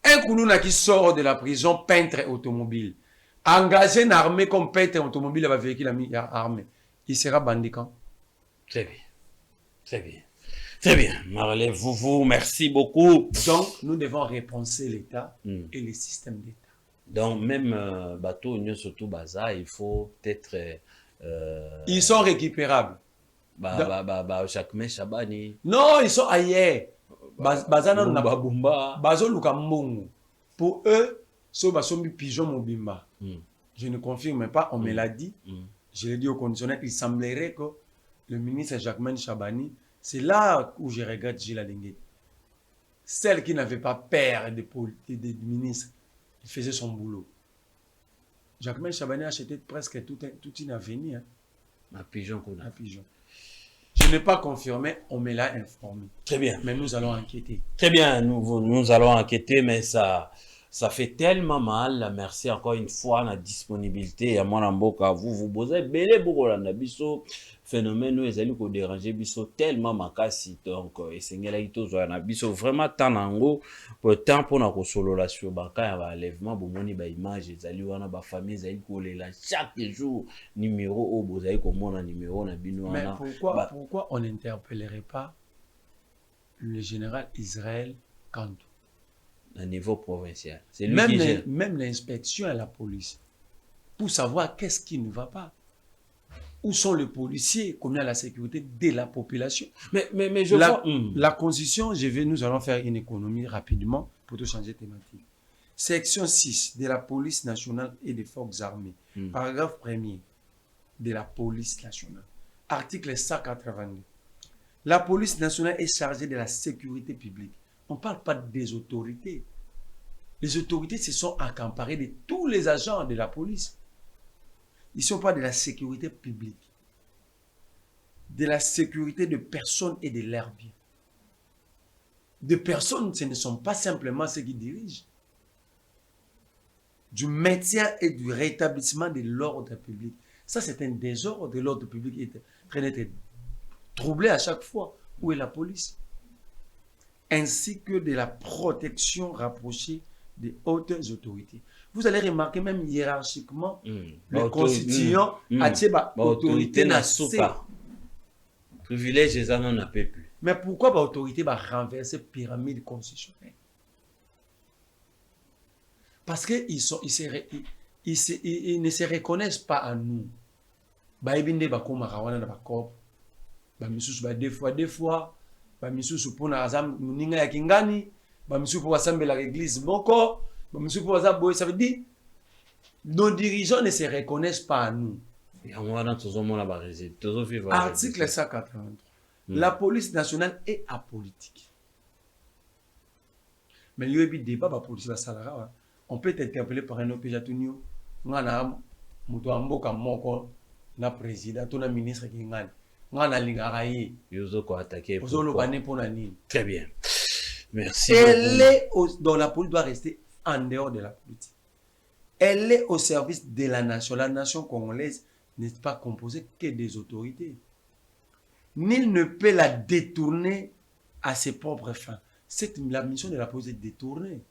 Un Koulouna qui sort de la prison, peintre automobile, engagé une armée comme peintre automobile avec véhicule armé, il sera bandit quand? Très bien. Très bien. Très bien. Marley, vous, merci beaucoup. Donc, nous devons repenser l'État et les systèmes d'État. Donc, même bateau, surtout Baza, il faut être... ils sont récupérables. Jacques Chabani. Non, ils sont ailleurs. Bumba. Pour eux, c'est pigeon mobimba. Je ne confirme pas, on me l'a dit. Je l'ai dit au conditionnel. Il semblerait que le ministre Jacques Chabani, c'est là où je regrette Gilles Alingué. Celle qui n'avait pas peur des ministres, il faisait son boulot. Jacques Chabani a acheté presque toute une avenue. Un pigeon. Un pigeon. Je n'ai pas confirmé, on me l'a informé. Très bien. Mais nous allons enquêter. Très bien, nous allons enquêter, mais ça fait tellement mal. Merci encore une fois la disponibilité. À moi, à vous posez belé beaucoup la biso phénomène nous allons ko déranger biso tellement makasi donc esengela itozo na biso vraiment tanango pour temps pour na ko solola sur baka ya ba enlèvement bomoni ba image ezali wana ba famille ezali ko lela chaque jour numéro au bozali ko mona numéro na bino wana. Mais pourquoi on n'interpellerait pas le général Israël Kantou à niveau provincial? C'est lui qui gère. Même l'inspection à la police pour savoir qu'est-ce qui ne va pas. Où sont les policiers? Combien la sécurité de la population? Mais je vois... La constitution, nous allons faire une économie rapidement pour tout changer de thématique. Section 6 de la police nationale et des forces armées. Paragraphe 1er de la police nationale. Article 182. La police nationale est chargée de la sécurité publique. On ne parle pas des autorités. Les autorités se sont accaparées de tous les agents de la police. Ils ne sont pas de la sécurité publique, de la sécurité de personnes et de leurs biens. De personnes, ce ne sont pas simplement ceux qui dirigent. Du maintien et du rétablissement de l'ordre public. Ça, c'est un désordre de l'ordre public qui est en train d'être troublé à chaque fois. Où est la police? Ainsi que de la protection rapprochée des hautes autorités. Vous allez remarquer même hiérarchiquement, le constituant a autorité n'a pas. Privilège, les gens n'en appellent plus. Mais pourquoi l'autorité va renverser pyramide constitutionnelle? Parce qu'ils ne se reconnaissent pas à nous. Des fois, bamisusu pour azam muninga ya kingani, bamisusu pour assemblée l'église boko, bamisusu pour azam boy, ça veut dire nos dirigeants ne se reconnaissent pas à nous. Article 183. La police nationale est apolitique. Mais il y a un débat la police nationale. On peut être interpellé par un OPJ Tunio. On a un président, un ministre qui est très bien. Merci. Donc la police doit rester en dehors de la politique. Elle est au service de la nation. La nation congolaise n'est pas composée que des autorités. Nul ne peut la détourner à ses propres fins. C'est la mission de la police est détournée.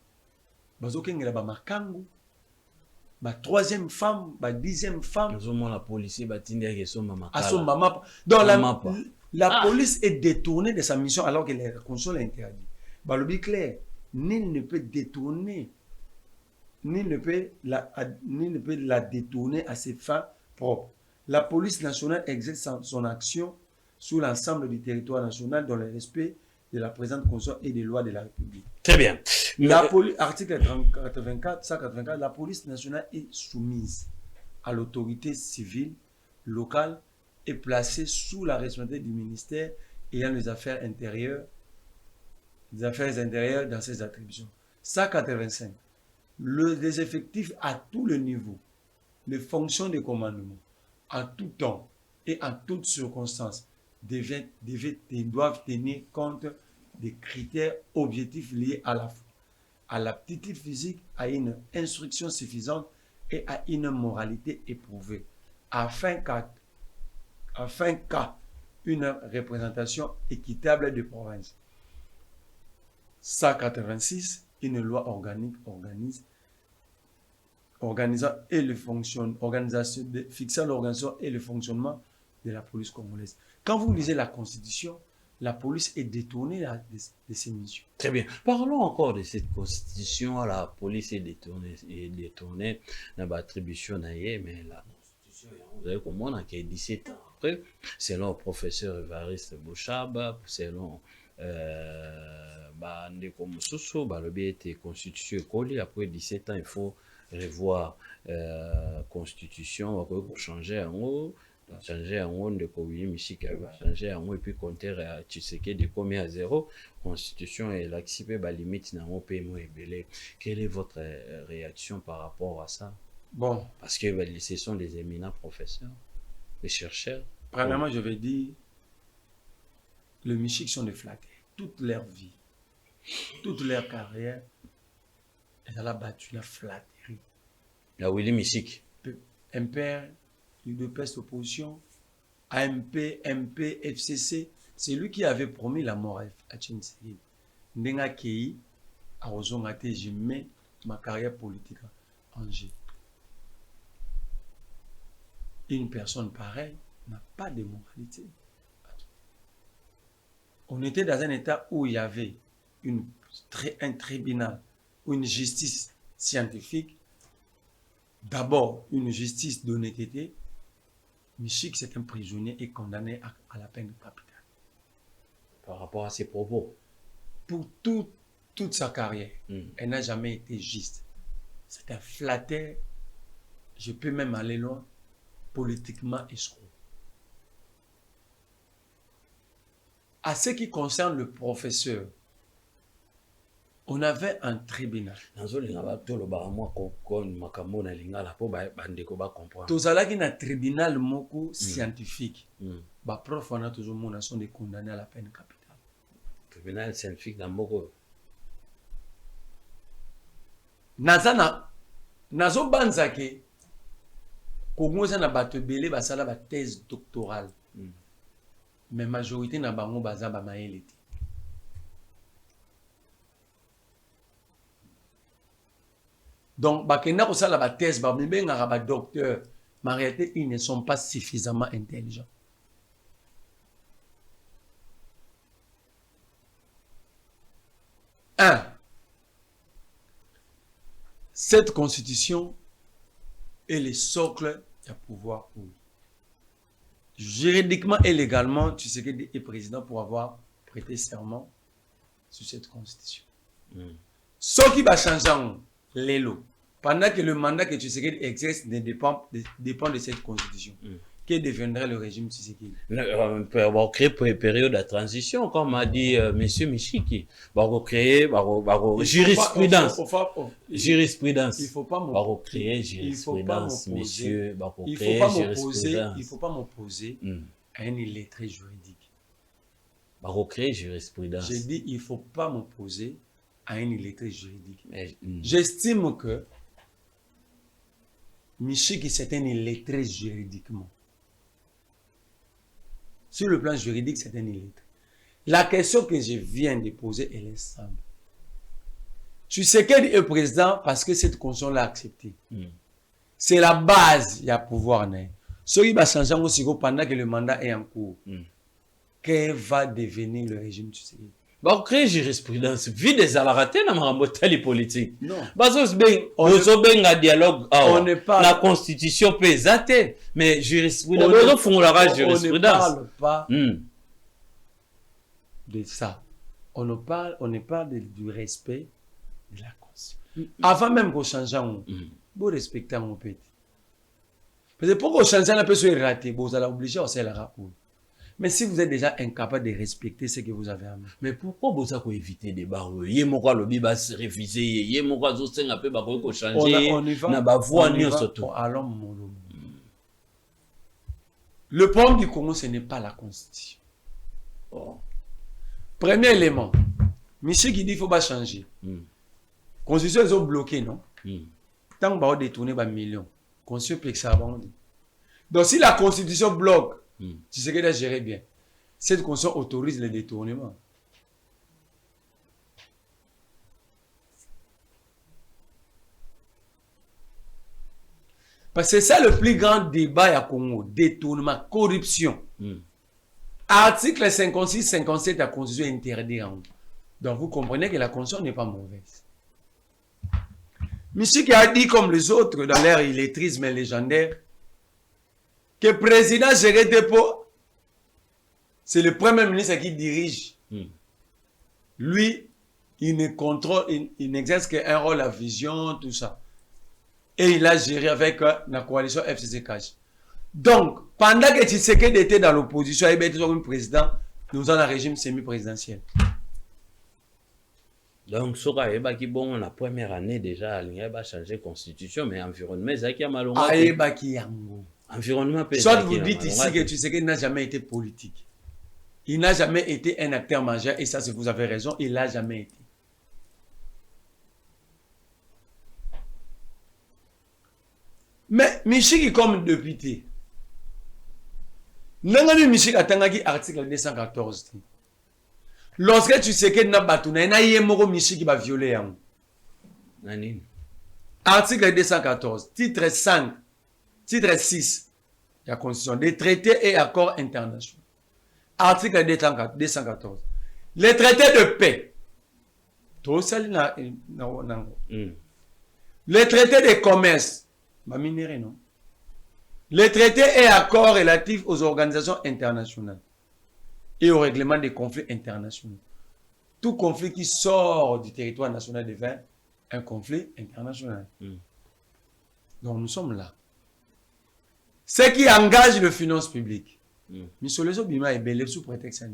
Ma troisième femme, ma 10e femme. La police la police est détournée de sa mission alors que la Constitution l'interdit. Le clair, nul ne peut détourner, nul ne peut la détourner à ses fins propres. La police nationale exerce son action sur l'ensemble du territoire national dans le respect de la présente Constitution et des lois de la République. Très bien. Article 184, la police nationale est soumise à l'autorité civile locale et placée sous la responsabilité du ministère ayant les affaires intérieures dans ses attributions. 185. Les effectifs à tous les niveaux, les fonctions de commandement, en tout temps et en toutes circonstances, doivent tenir compte des critères objectifs liés à la fois à l'aptitude physique, à une instruction suffisante et à une moralité éprouvée, afin qu'une représentation équitable de province. 186, une loi organique fixant l'organisation et le fonctionnement de la police congolaise. Quand vous lisez la Constitution, la police est détournée de ses missions. Très bien. Parlons encore de cette constitution. La police est détournée dans l'attribution, mais la constitution, vous avez compris, qu'il y a 17 ans après, selon le professeur Évariste Bouchaba, selon Ndeko Moussousou, le constitution école, après 17 ans, il faut revoir constitution pour changer en haut. Changer en haut de Kouyi Michika va changer en haut et puis compter à Tshisekedi de combien à 0 constitution et l'accepter la limite dans mon pays moins belé. Quelle est votre réaction par rapport à ça? Bon, parce que ce sont des éminents professeurs, des chercheurs. Premièrement, je vais dire, les Michik sont des flattés. Toute leur vie, toute leur carrière, elle a battu la flatterie. La Willy Michik. Un père. UDPS opposition, AMP, MP, FCC, c'est lui qui avait promis la mort à Tshisekedi. Ndenga Kei, à Ozongate, j'ai mis ma carrière politique en jeu. Une personne pareille n'a pas de moralité. On était dans un état où il y avait un tribunal, une justice scientifique, d'abord une justice d'honnêteté. Michik, c'est un prisonnier et condamné à la peine capitale. Par rapport à ses propos? Pour toute sa carrière, elle n'a jamais été juste. C'est un flatteur, je peux même aller loin, politiquement escroc. À ce qui concerne le professeur, on avait un tribunal. Tozalaki na tribunal moko scientifique. Ba prof wana toujours mona sont des condamnés à la peine capitale. Tribunal scientifique na moko. Nazo banzake Kongo za na bato belé basala ba thèse doctorale. mais majorité na bango baza ba mayele te. Donc bakenda ko sala ba thèse ba mibengaka ba docteur, mais en réalité ils ne sont pas suffisamment intelligents. Cette constitution est le socle du pouvoir. Juridiquement et légalement, tu sais qu'il est président pour avoir prêté serment sur cette constitution. Ce qui va changer les lois, pendant que le mandat que tu sais qu'il exerce dépend de cette constitution. Que deviendrait le régime Tshisekedi? On va créer une période de transition, comme a dit M. Michiki. On va créer jurisprudence. Jurisprudence. Il faut pas créer jurisprudence, monsieur. Il ne faut pas m'opposer à une illettrée juridique. On va créer jurisprudence. J'ai dit il ne faut pas m'opposer à une illettrée juridique. J'estime que Michiki, c'est un illettré juridiquement. Sur le plan juridique, c'est un illettré. La question que je viens de poser, elle est simple. Tu sais qu'elle est président parce que cette constitution l'a accepté. C'est la base, il y a pouvoir. Ce qui va changer aussi pendant que le mandat est en cours. Quel va devenir le régime Tshisekedi? On crée jurisprudence. Vie des alaratés dans ma politique. Non. On a dialogue. On ne parle. La constitution peut exalter. Mais jurisprudence. On ne parle pas de ça. On ne parle du respect de la constitution. Avant même qu'on change, vous respectez mon petit. Parce que pour qu'on change, on peut se rater. Vous allez obliger à faire la rapport. Mais si vous êtes déjà incapable de respecter ce que vous avez à main. Mais pourquoi vous avez évité des barres? Il y a mon lobby va se refuser. Il y a mon cas aussi un peu pour changer. On y va. Allons mon lobby. Le problème du Congo, ce n'est pas la constitution. Premier élément. Michel qui dit qu'il ne faut pas changer. Constitution, ils ont bloqué, non? Tant que vous détournez des millions. Constitution peut que ça va. Donc si la constitution bloque, tu sais qu'elle a géré bien. Cette constitution autorise le détournement. Parce que c'est ça le plus grand débat à Congo. Détournement, corruption. Article 56-57 de la constitution interdit. Donc vous comprenez que la constitution n'est pas mauvaise. Monsieur qui a dit comme les autres dans leur illettrisme légendaire, que le président Géré Dépôt, c'est le premier ministre qui dirige. Lui, il ne contrôle, il n'exerce qu'un rôle à vision, tout ça. Et il a géré avec la coalition FCC-Cash. Donc, pendant que Tshisekedi était dans l'opposition, il était comme président, nous avons un régime semi-présidentiel. Donc, bon, la première année déjà, il a changé de constitution, mais l'environnement, c'est qui a mal. Environnement. Soit vous dites ici que Tshisekedi n'a jamais été politique. Il n'a jamais été un acteur majeur, et ça, vous avez raison, il n'a jamais été. Mais Michiki comme député, Nangami Michiki a tangaki article 214. Lorsque Tshisekedi n'a pas tourné, il y a un Michiki va violer. Article 214, titre 5, titre 6 de la Constitution, des traités et accords internationaux. Article 214. Les traités de paix. Les traités de commerce. Non. Les traités et accords relatifs aux organisations internationales et au règlement des conflits internationaux. Tout conflit qui sort du territoire national devient un conflit international. Donc nous sommes là. Ce qui engage les finances publiques. Missolezo Bima est belé sous prétexte.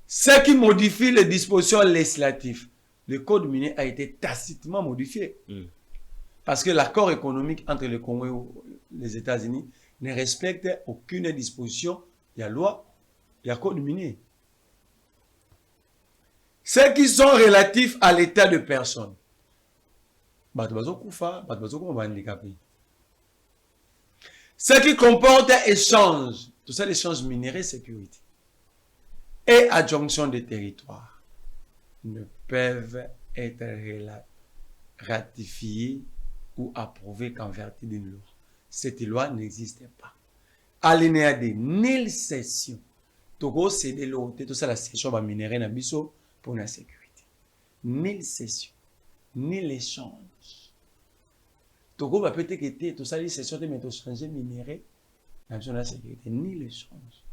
Ce qui modifie les dispositions législatives. Le code minier a été tacitement modifié. Parce que l'accord économique entre le Congo et les États-Unis ne respecte aucune disposition. Il y a loi, il y a code minier. Ceux qui sont relatifs à l'état de personne. Ce qui comporte échange, tout ça, l'échange minéraux, sécurité, et adjonction des territoires ne peuvent être ratifiés ou approuvés qu'en vertu d'une loi. Cette loi n'existe pas. Alinéa des nulle cession. Togo, c'est de l'eau, tout ça, la cession va minérer dans biso pour la sécurité. Nulle cession, nul échange. Togo va peut-être que tout ça, les cessions de métaux changer minéré dans la sécurité. Ni l'échange,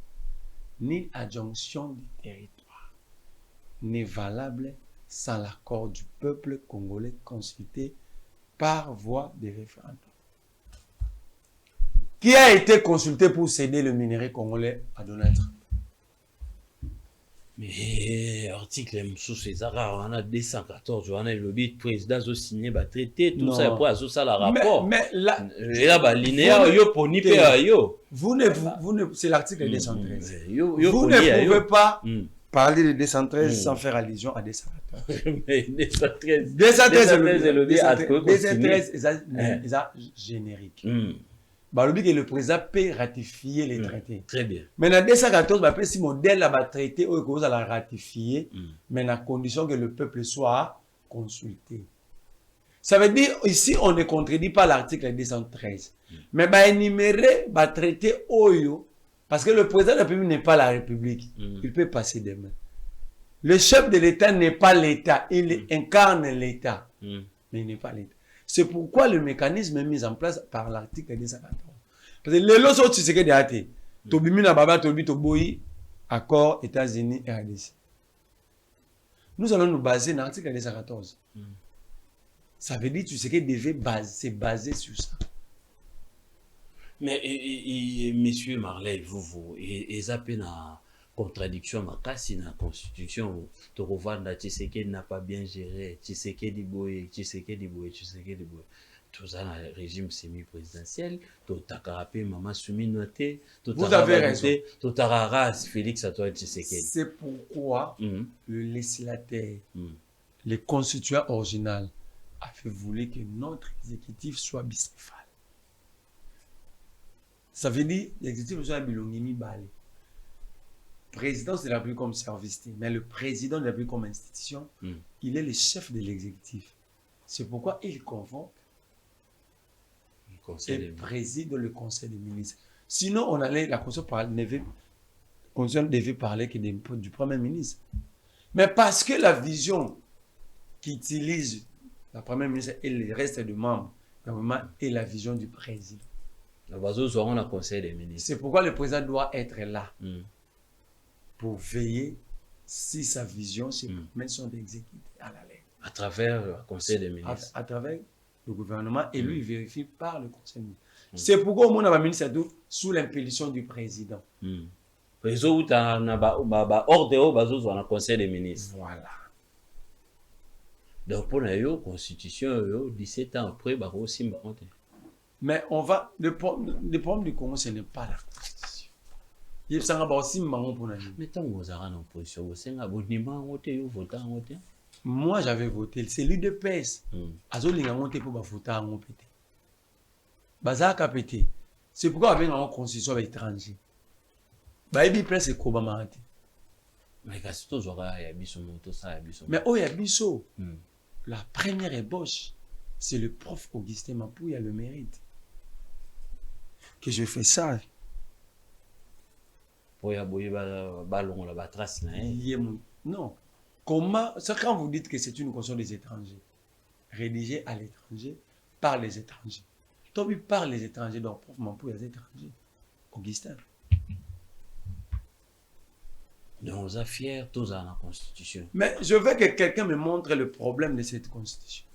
ni adjonction du territoire n'est valable sans l'accord du peuple congolais consulté par voie de référendum. Qui a été consulté pour céder le minerai congolais à Donald Trump? Mais article sous César, on a 214, on a le but président a signé le traité, tout ça après ça le rapport. Mais là, et là bah linéaire yo poni pe yo. Vous ne c'est l'article 213. Vous ne pouvez pas parler de 213 sans faire allusion à 214. Mais 213 c'est générique. Que le président peut ratifier les traités. Très bien. Mais dans 214, bah, si modèle là, traité, on va la ratifier, mais à condition que le peuple soit consulté. Ça veut dire, ici, on ne contredit pas l'article 213. Mais bah, énumérer, bah, traité Oyo, parce que le président de la République n'est pas la République. Il peut passer des mains. Le chef de l'État n'est pas l'État. Il incarne l'État. Mais il n'est pas l'État. C'est pourquoi le mécanisme est mis en place par l'article 214. Parce que les lois tu sais que des Tobimina Baba Tobi Toboyi, accord États-Unis et RDC. Nous allons nous baser dans l'article 214. Ça veut dire tu sais que devait c'est basé sur ça. Mais monsieur Marley, vous et ça peine à contradiction makasi na constitution to rovanda Tshisekedi n'a pas bien géré Tshisekedi boye tout ça dans le régime semi-présidentiel to takarape maman Soumi Noté to vous avez raison to tarara Félix Antoine Tshisekedi. C'est pourquoi le législateur le constituant original a fait vouloir que notre exécutif soit bicéphale. Ça veut dire l'exécutif soit bilongini balé. Président de la République comme service, mais le président de la République comme institution, il est le chef de l'exécutif. C'est pourquoi il convoque et préside le conseil des ministres. Sinon, on allait, la constitution devait parler que du premier ministre. Mais parce que la vision qu'utilise la première ministre et le reste des membres, est la vision du président. C'est pourquoi le président doit être là. Pour veiller si sa vision, ses promesses sont exécutées à la lettre. À travers le Conseil des ministres. À travers le gouvernement et lui, il vérifie par le Conseil des ministres. C'est pourquoi au monde a ministre sous l'impulsion du président. Hors de Conseil des ministres. Voilà. Donc pour la constitution, 17 ans après, aussi. Mais on va. Le problème du Congo, ce n'est pas la constitution. Mais tant que vous avez en opposition, moi j'avais voté, c'est l'UDPS. Azolinga voté pour voter en OPT. Bazaka pété. C'est pourquoi avec une constitution avec étranger. Baïbi presque Kobama. Mais quand tu auras yabiso moto ça yabiso. Mais oh yabiso. La première ébauche, c'est le prof Augustin Mapou, il a le mérite. Que je fais ça. Non. Comment, c'est quand vous dites que c'est une constitution des étrangers, rédigée à l'étranger, par les étrangers. Tobi par les étrangers, donc proprement pour les étrangers. Augustin. Donc, on est fiers tous dans la Constitution. Mais je veux que quelqu'un me montre le problème de cette Constitution.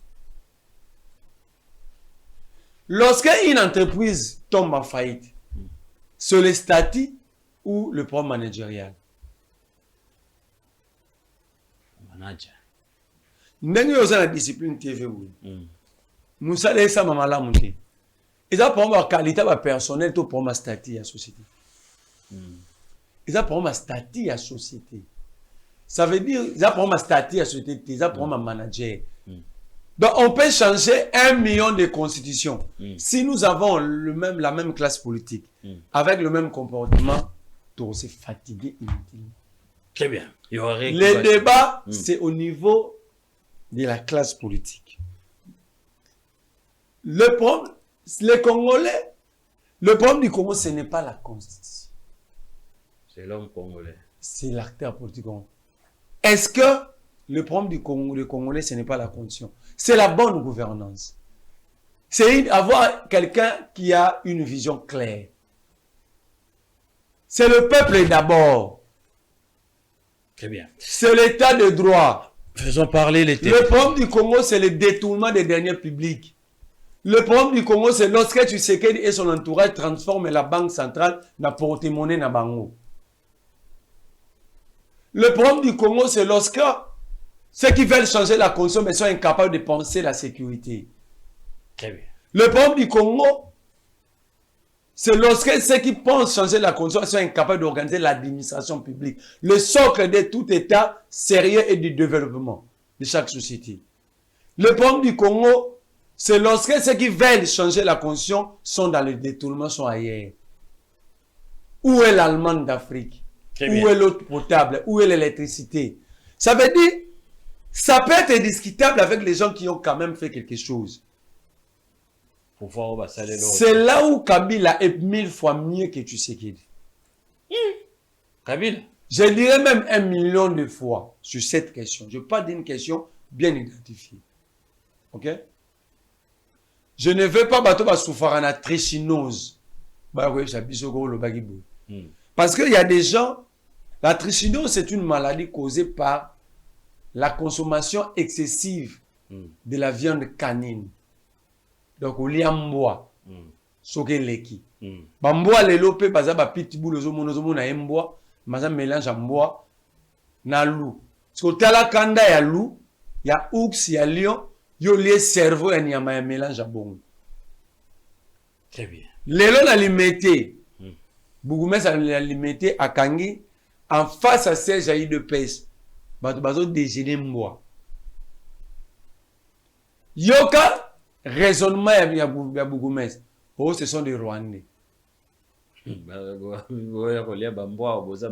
Lorsqu'une entreprise tombe en faillite, sur le statut ou le programme managérial. Manager. Nous avons la discipline TV. Nous allons ça maman là monter. Et ça pour ma qualité personnelle tout pour ma statut à la société. Et ça pour ma statut à la société. Ça veut dire ça pour ma statut à la société, ça pour ma manager. Donc, on peut changer 1 million de constitutions. Si nous avons la même classe politique, avec le même comportement, on s'est fatigué inutilement. Très bien. Il y aurait Les débats, c'est au niveau de la classe politique. Le problème, les Congolais, le problème du Congo, ce n'est pas la constitution. C'est l'homme congolais. C'est l'acteur politique. Est-ce que le problème du Congo, le Congolais, ce n'est pas la constitution? C'est la bonne gouvernance. C'est avoir quelqu'un qui a une vision claire. C'est le peuple d'abord. Très bien. C'est l'état de droit. Faisons parler les Le problème du Congo, c'est le détournement des derniers publics. Le problème du Congo, c'est lorsque Tshisekedi et son entourage transforment la banque centrale en porte-monnaie na bango. Le problème du Congo, c'est lorsque ceux qui veulent changer la constitution mais sont incapables de penser la sécurité. Très bien. Le problème du Congo, c'est lorsque ceux qui pensent changer la constitution sont incapables d'organiser l'administration publique. Le socle de tout État sérieux et du développement de chaque société. Le problème du Congo, c'est lorsque ceux qui veulent changer la constitution sont dans le détournement, sont ailleurs. Où est l'Allemagne d'Afrique? Où est l'eau potable? Où est l'électricité? Ça veut dire, ça peut être discutable avec les gens qui ont quand même fait quelque chose. C'est là où Kabila est 1000 fois mieux que Tshisekedi. Kabila? Je dirais même 1 million de fois sur cette question. Je parle d'une question bien identifiée. Ok? Je ne veux pas battre souffrir en trichinose. Parce qu'il y a des gens, la trichinose, c'est une maladie causée par la consommation excessive de la viande canine. Donc, on lit en bois. Soke leki. Bamboa le lope, baza ba pitbull, ozomo na emboa, maza mélange en bois, na loup. Parce que la kanda ya loup, ya ours, ya lion, yo lié cerveau ya nyama ya mélange à bon. Très bien. Lelo na limité. Bougoumès a limité à Kangi, en face à siège à IDPS. Bazo déjeuner mboa. Yoka, raisonnement ya Bougoumès. Oh, ce sont des Rwandais.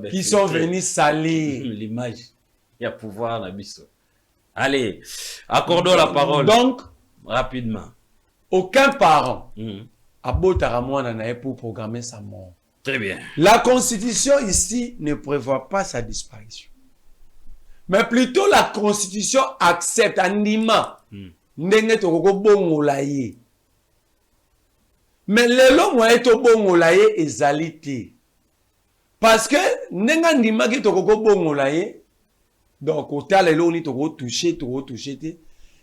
Qui sont venus salir l'image. Il y a pouvoir la biso. Allez, accordons la parole. Donc, rapidement. Aucun parent a beau taramouana pour programmer sa mort. Très bien. La constitution ici ne prévoit pas sa disparition. Mais plutôt la constitution accepte anima. Ndenge tokoko bongola ye. Mais lelo moyen to bongola ye ezali te. Parce que ndenge ndima ki tokoko bongola ye, donc otala lelo ni toko toucher te.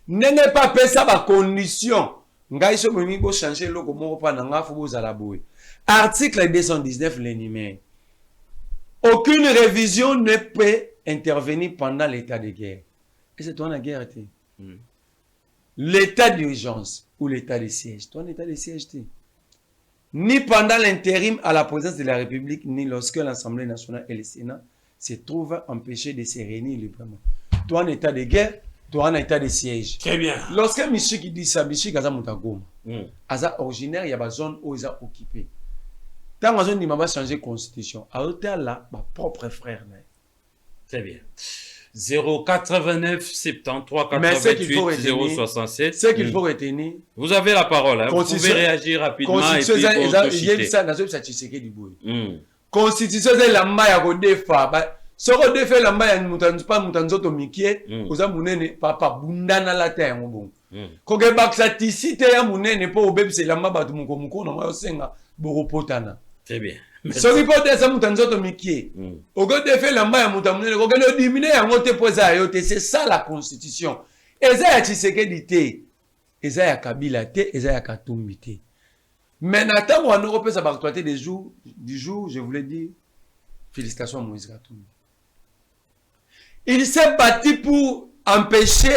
Ndenge pas pesa ba condition. Ngai so moni bo changer loko moko pa na nga fo bozala boye. Article 219 l'énumère. Aucune révision ne peut intervenir pendant l'état de guerre. Et c'est toi la guerre. L'état d'urgence ou l'état de siège. Toi l'état de siège. Ni pendant l'intérim à la présidence de la République, ni lorsque l'Assemblée nationale et le Sénat se trouvent empêchés de se réunir librement. Toi en état de guerre, toi en état de siège. Très bien. Lorsque Michik dit ça, Michik a Moutagoma. Aza originaire, il y a une zone où ils ont occupé. Tant que on va changer la constitution, à hauteur là, ma propre frère. Très bien. 089 73 88 067. Ce qu'il faut retenir. Vous avez la parole. Hein. Vous pouvez réagir rapidement. Constitution, c'est la maille à défa. Ce qu'on défait la maille à pas moutanzoto mikie, vous avez mounene papa bundana la terre. Quand vous avez ici, vous avez mounene pour obéir, c'est la maille à mouko na maille senga boropotana. Très bien. Ce qui peut être ça moutanzoto mikie. Au lieu de faire la maille à moutanzoto, vous avez diminué à monter pour ça. C'est ça la constitution. Et ça y a Tshisekedi te. Et ça y a Kabila te. Et ça y a Katumbi te. Mais Nathan, on Europe, ça va actualité du jour, je voulais dire, félicitations à Moïse Katumbi. Il s'est battu pour empêcher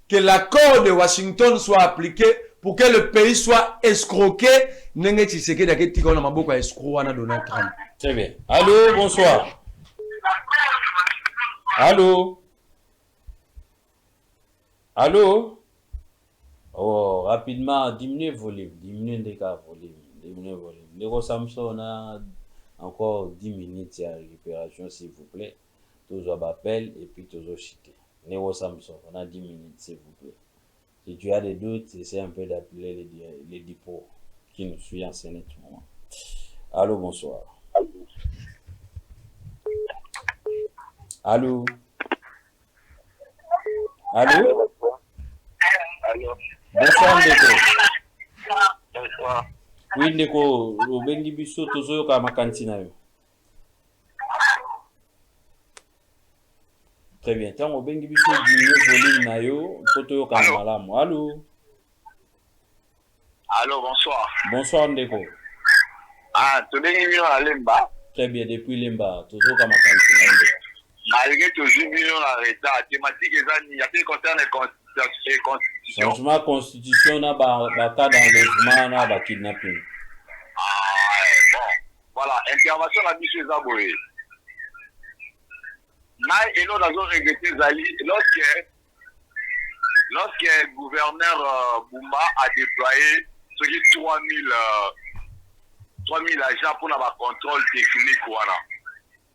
que l'accord de Washington soit appliqué pour que le pays soit escroqué. Très bien. Allô, bonsoir. Allô. Allô. Oh, rapidement, diminuez volume, diminuez les cas volume, diminuez volume. Nero Samson a encore 10 minutes à récupération, s'il vous plaît. Toujours appel et puis toujours chité. Nero Samson, on a 10 minutes, s'il vous plaît. Si tu as des doutes, essaie un peu d'appeler les dépôts qui nous suivent en scène en ce moment. Allô, bonsoir. Allô? Allô? Allô. Bonsoir, Ndeko. Bonsoir. Oui, Ndeko, obengi biso tozoyoka makanisi na yo. Très bien. Ntango obengi biso diminuer volume na yo, po toyoka na malamu. Allô? Allô, bonsoir. Bonsoir, Ndeko. Ah, tu es venu à Lemba. Très bien, depuis Lemba, tozoyoka makanisi na yo, Ndeko. Malgré que je suis venu en retard, thématique il y a qui concerne les constitutions. Changement constitution na cas d'enlèvement na ba kidnapping. Ah, ouais, bon. Voilà, intervention à M. Zaboé. Et nous avons regretté Zali lorsque le gouverneur Bumba a déployé 3000 agents pour le contrôle technique. Voilà.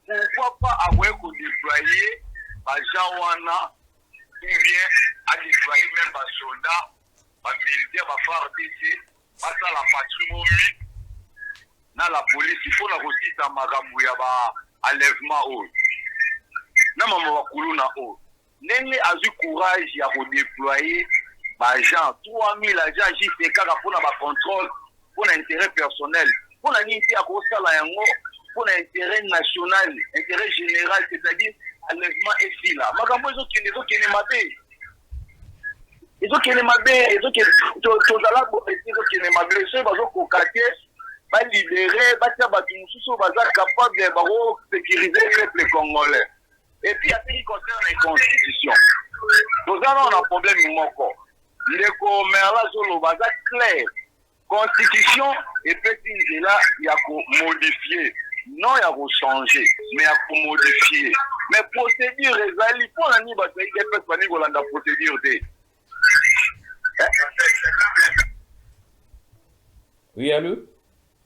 Pourquoi pas avoir déployer les gens ou bien à déployer même les soldats, les militaires, les FARDC, la patrimony, dans la police, il faut aussi dans ma enlèvement. Na maman wakuluna o nene azu courage ya redéployer ba gens 3000 agents JCK pour na ba contrôle pour l'intérêt personnel pour la nité à kosala yango pour l'intérêt national intérêt général c'est-à-dire enlèvement et fila makambo ezo kene mabe ezo kene tozala bo ezo kene mabe so bazo kokate ba libérer ba tia ba mususu baza capable ba sécuriser le peuple congolais. Et puis, à ce qui concerne les constitutions, nous avons un problème encore. Les commerces sont clair. Constitution, et puis là, il y a qu'à modifier. Non, il y a qu'à changer, mais il y a qu'à modifier. Mais procédure, les pour la nuit, il y a pas de procédure. Oui, allô?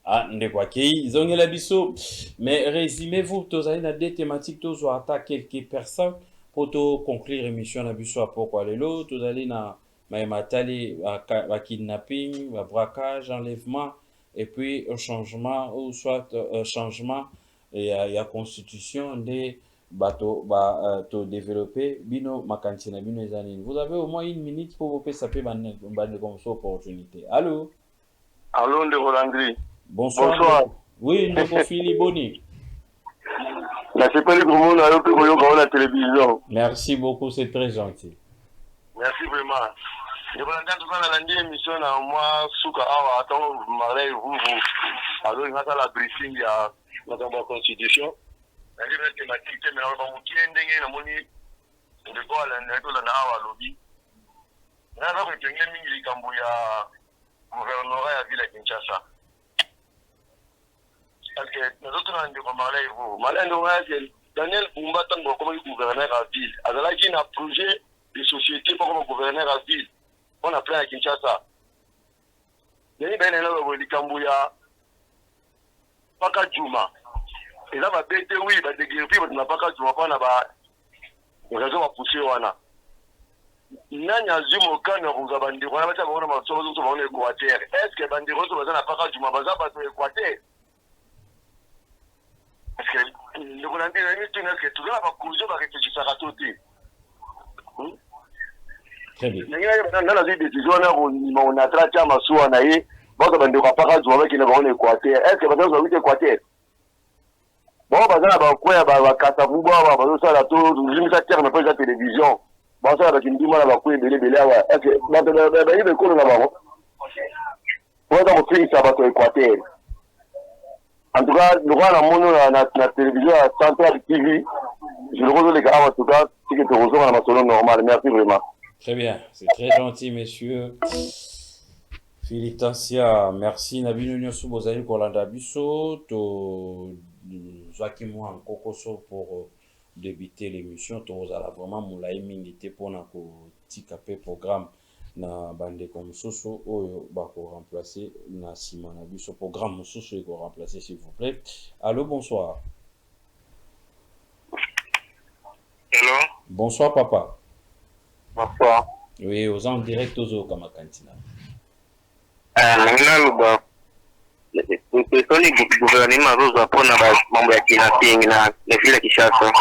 Ah, Ndeko Akei, Zongela Bisso. Mais résumez-vous, tous les deux thématiques, tous attaquer quelques personnes pour conclure l'émission na Bisso à pourquoi les lots, tous allez na matali à kidnapping, à braquage, enlèvement, et puis au changement, ou soit changement, et la constitution des bateaux, to développer, bino makantina, bino zanine. Vous avez au moins une minute pour vous saper bande comme ça opportunité. Allô? Allô, de Rolandry. Bonsoir. Bonsoir. Oui, Ndeko Fili Boni. La télévision. Merci beaucoup, c'est très gentil. Merci vraiment. Je vous entends dans l'émission à moi, Souka Awa, attends, Marais, vous, alors il y a la briefing, il y a la constitution. La thématique, mais on va vous dire, on ne pas aller dans la Awa lobby. On a retenu les Cambouya, gouvernorat à Ville à Kinshasa. Parce que nous autres, on a parlé vous. Malheureusement, Daniel Bumba, tant que gouverneur à Ville, alors là, il y a un projet de société pour le gouverneur à Ville. On a plein à Kinshasa. Il y a un peu de Cambouya, Paka Djouma. Et là, va bête, oui, va déguerpir, parce qu'on n'a pas qu'à Djouma, on a poussé, on a. Nani azumo kana kuza bandiro na bacha bona masozo to bona Équateur. Est-ce que bandiro to bazana paka Djouma baza ba to Équateur? Parce que le Rwanda est une est-ce que tout ça va causer va réfléchir à côté. Très bien. Dans la décision on a traité à Masou na ye, ba bandiro paka Djouma qui ne va en Équateur. Est-ce que bazana va Équateur? Bon bazana ba quoi ba kata buba ba bazo sala to limisa terme pour la télévision. Bon ça avec une dimona ba quoi belé awa. Est-ce que ba ba ko na ba? On va faire ça ba to Équateur. En tout cas, nous avons la télévision à Central TV. Je le redonne les gars, en tout cas, c'est que tu reçois dans ma salon normale. Merci vraiment. Très bien, c'est très gentil, messieurs. Philippe Tansia, merci. Nabino Nyosu Bozali Kolanda Bisso, to Joachim Mouan Kokoso pour débuter l'émission. To Zala vraiment moulaï mingité pour na ko tikapé programme na bandeko mosusu oyo bako-remplacer na nsima na biso programme mosusu eko-remplacer s'il vous plaît. Allô, bonsoir. Hello. Bonsoir papa. Bonsoir. Oui, aux en direct aux kama kantina. Nina luba. Toni gouvernement roza pona ba mambo ya kidnapping na vile Kinshasa.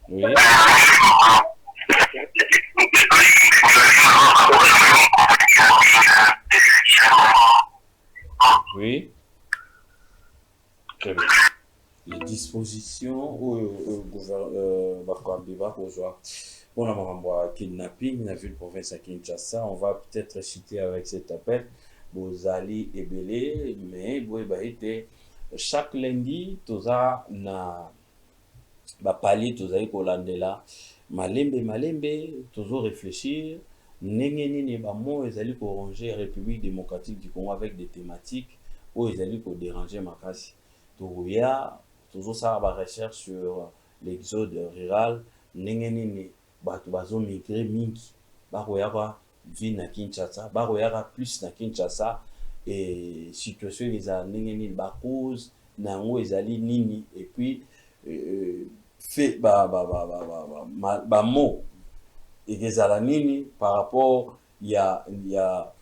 Oui. Oui. Très bien. Les dispositions au gouvernement pour la kidnapping dans la ville province à Kinshasa, on va peut-être citer avec cet appel Bozali et Belé, mais chaque lundi, tout ça na palier tout ça kolandela malembe toujours réfléchir nini ba mo ezali ko ranger République démocratique du Congo avec des thématiques où ezali ko déranger makasi to ya toujours ça ba recherche sur l'exode rural nini bato bazo migrer mingi bakoyaka vie na Kinshasa bakoyaka plus na Kinshasa et situation eza nini ba cause nango ezali nini et puis fait mot et des alanini par rapport il y a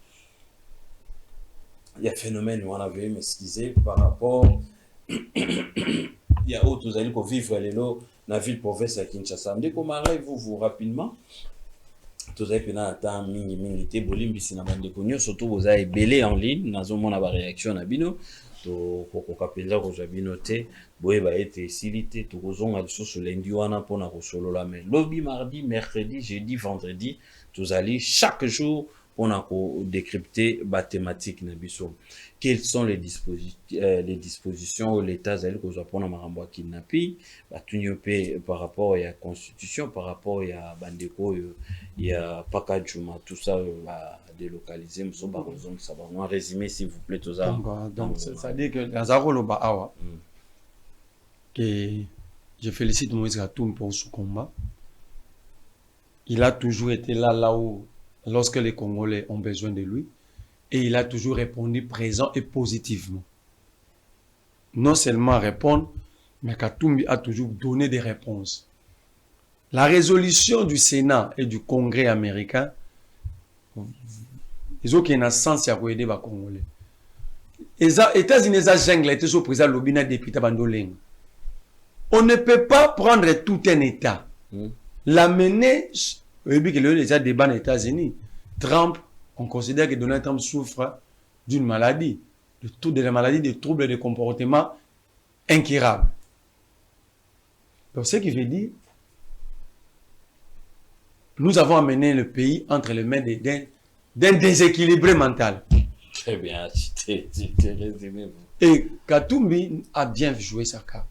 phénomène on avait m'excuser par rapport il y a autres amis qui vivre les lots la ville province à Kinshasa dès qu'on arrive vous rapidement tous avez pendant temps mingi té bolimbisi na bande konyo surtout vous avez belé en ligne nazo mona ba réaction na bino to kokokapenza kozwa bino te boyeba ete esili te tokozonga lisusu lundi wana mpona kosolola mais lobby mardi mercredi jeudi vendredi tozali chaque jour mpona kodécrypter bathématique na biso. Quelles sont les dispositions oyo l'état azali kozwa mpona makambo ya kidnapping batuni mpe par rapport ya constitution par rapport ya bandeko oyo ya Paka Juma tout ça délocaliser moso bakozongisa bango en résumé s'il vous plaît toza donc ça dit que Lazaro Loba awa que je félicite Moïse Katumbi pour ce combat. Il a toujours été là où lorsque les Congolais ont besoin de lui et il a toujours répondu présent et positivement. Non seulement répondre, mais Katumbi a toujours donné des réponses. La résolution du Sénat et du Congrès américain ils ont un sens à aider les Congolais. Les États-Unis ont été au président Lobina député Bandoling. On ne peut pas prendre tout un État, l'amener. Vous voyez que les débats aux États-Unis, Trump, on considère que Donald Trump souffre d'une maladie, de la maladie des troubles de comportement incurables. Donc ce qui veut dire, nous avons amené le pays entre les mains d'un déséquilibré mental. Très bien, tu résumé. Et Katumbi a bien joué sa carte.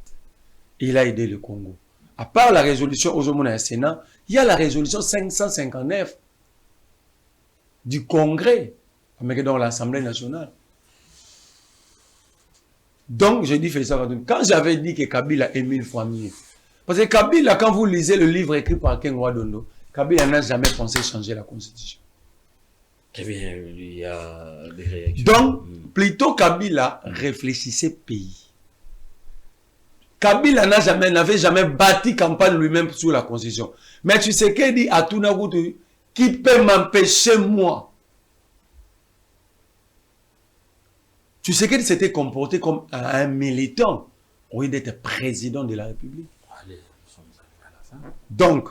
Il a aidé le Congo. À part la résolution au Sénat, il y a la résolution 559 du Congrès, dans l'Assemblée nationale. Donc, je dis Félix Katumbi, quand j'avais dit que Kabila est 1000 fois mieux, parce que Kabila, quand vous lisez le livre écrit par Ken Wadondo, Kabila n'a jamais pensé changer la Constitution. Très bien, il y a des réactions. Donc, plutôt Kabila réfléchissait pays. Kabila n'avait jamais bâti campagne lui-même sur la Constitution. Mais tu sais qu'il dit à Tounaroutou, qui peut m'empêcher moi? Tu sais qu'il s'était comporté comme un militant au lieu d'être président de la République. Allez, nous sommes arrivés à la fin. Donc,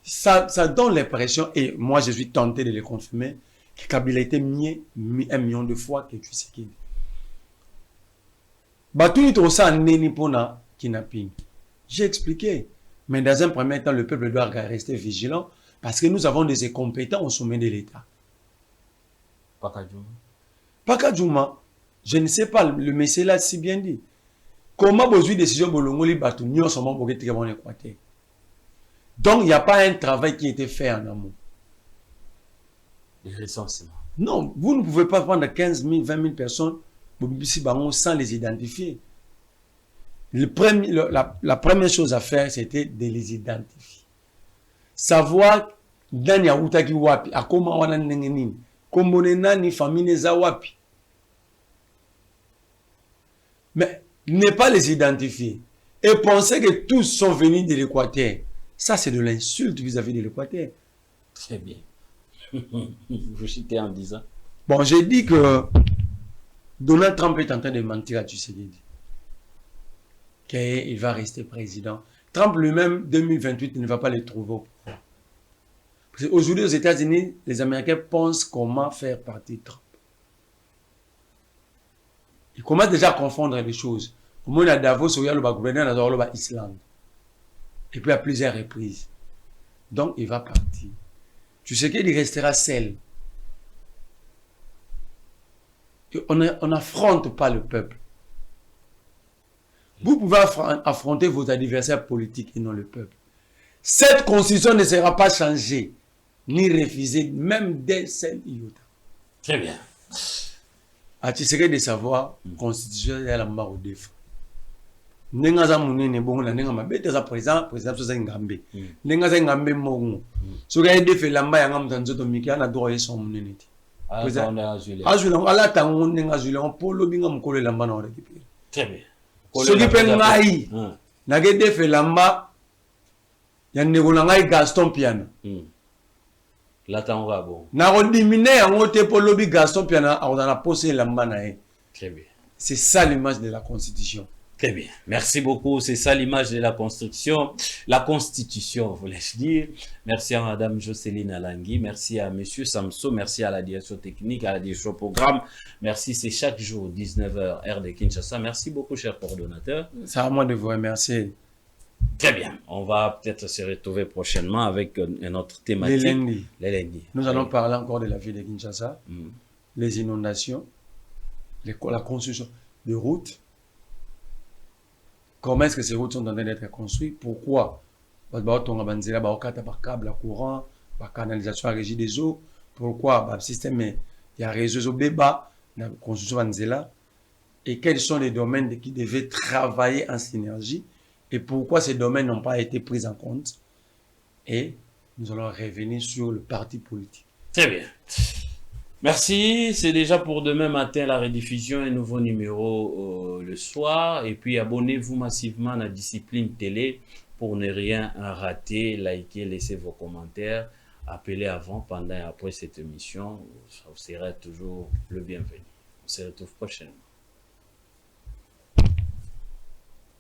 ça donne l'impression, et moi je suis tenté de le confirmer, que Kabila était mieux 1 million de fois que Tshisekedi. Batuni Tosa Neni Pona kidnapping. J'ai expliqué. Mais dans un premier temps, le peuple doit rester vigilant parce que nous avons des incompétents au sommet de l'État. Paka Juma, je ne sais pas, le monsieur l'a si bien dit. Comment vous avez décision Bolongoli Batou Nyon sont membres de mon Équateur? Donc, il n'y a pas un travail qui a été fait en amont. Les recensements. Non, vous ne pouvez pas prendre 15 000, 20 000 personnes sans les identifier. La première chose à faire, c'était de les identifier. savoir nani autaki wapi, akoma wana ndenge nini, kombone nani famille za wapi. Mais ne pas les identifier et penser que tous sont venus de l'Équateur, ça c'est de l'insulte vis-à-vis de l'Équateur. Très bien. Vous citez en disant. Bon, j'ai dit que Donald Trump est en train de mentir à Tshisekedi. Qu'il va rester président. Trump lui-même, 2028, il ne va pas le trouver au pouvoir. Parce qu'aujourd'hui, aux États-Unis, les Américains pensent comment faire partie de Trump. Ils commencent déjà à confondre les choses. Au moins, à Davos, il y a le gouverneur de l'Islande. Et puis à plusieurs reprises. Donc, il va partir. Tu sais qu'il restera seul. On n'affronte pas le peuple. Vous pouvez affronter vos adversaires politiques et non le peuple. Cette constitution ne sera pas changée, ni refusée, même d'un seul iota. Très bien. Tu serais de savoir, constitution est la mort au défaut. Nengaza munene bongo na nenga mabete za président soza ngambe. Nengaza ngambe mongo. Soka ede fe lamba ya ngamta nzoto mikia na droit son munene ti. Azula ala tango nenga azula on polo binga mukolo lamba na récupérer. Très bien. Soki pe ngai na gede fe lamba ya negola ngai Gaston Piana. La tango bon. Na rediminer yango te polo bi Gaston Piana a posé lamba na e. Très bien. C'est ça l'image de la constitution. Très bien. Merci beaucoup. C'est ça l'image de la constitution, voulais-je dire. Merci à Madame Jocelyne Alangui. Merci à Monsieur Samso. Merci à la direction technique, à la direction programme. Merci. C'est chaque jour, 19h, heure de Kinshasa. Merci beaucoup, cher coordonnateur. C'est à moi de vous remercier. Très bien. On va peut-être se retrouver prochainement avec une autre thématique. Les lundis. Nous allons parler encore de la ville de Kinshasa, les inondations, la construction de routes. Comment est-ce que ces routes sont en train d'être construites? Pourquoi? Parce que il y a un câble à courant, la canalisation à régie des eaux. Pourquoi? Le système, il y a un réseau béba, la construction de et quels sont les domaines qui devaient travailler en synergie et pourquoi ces domaines n'ont pas été pris en compte. Et nous allons revenir sur le parti politique. Très bien. Merci, c'est déjà pour demain matin la rediffusion, un nouveau numéro le soir. Et puis abonnez-vous massivement à la Discipline Télé pour ne rien rater. Likez, laissez vos commentaires, appelez avant, pendant et après cette émission. Vous serez toujours le bienvenu. On se retrouve prochainement.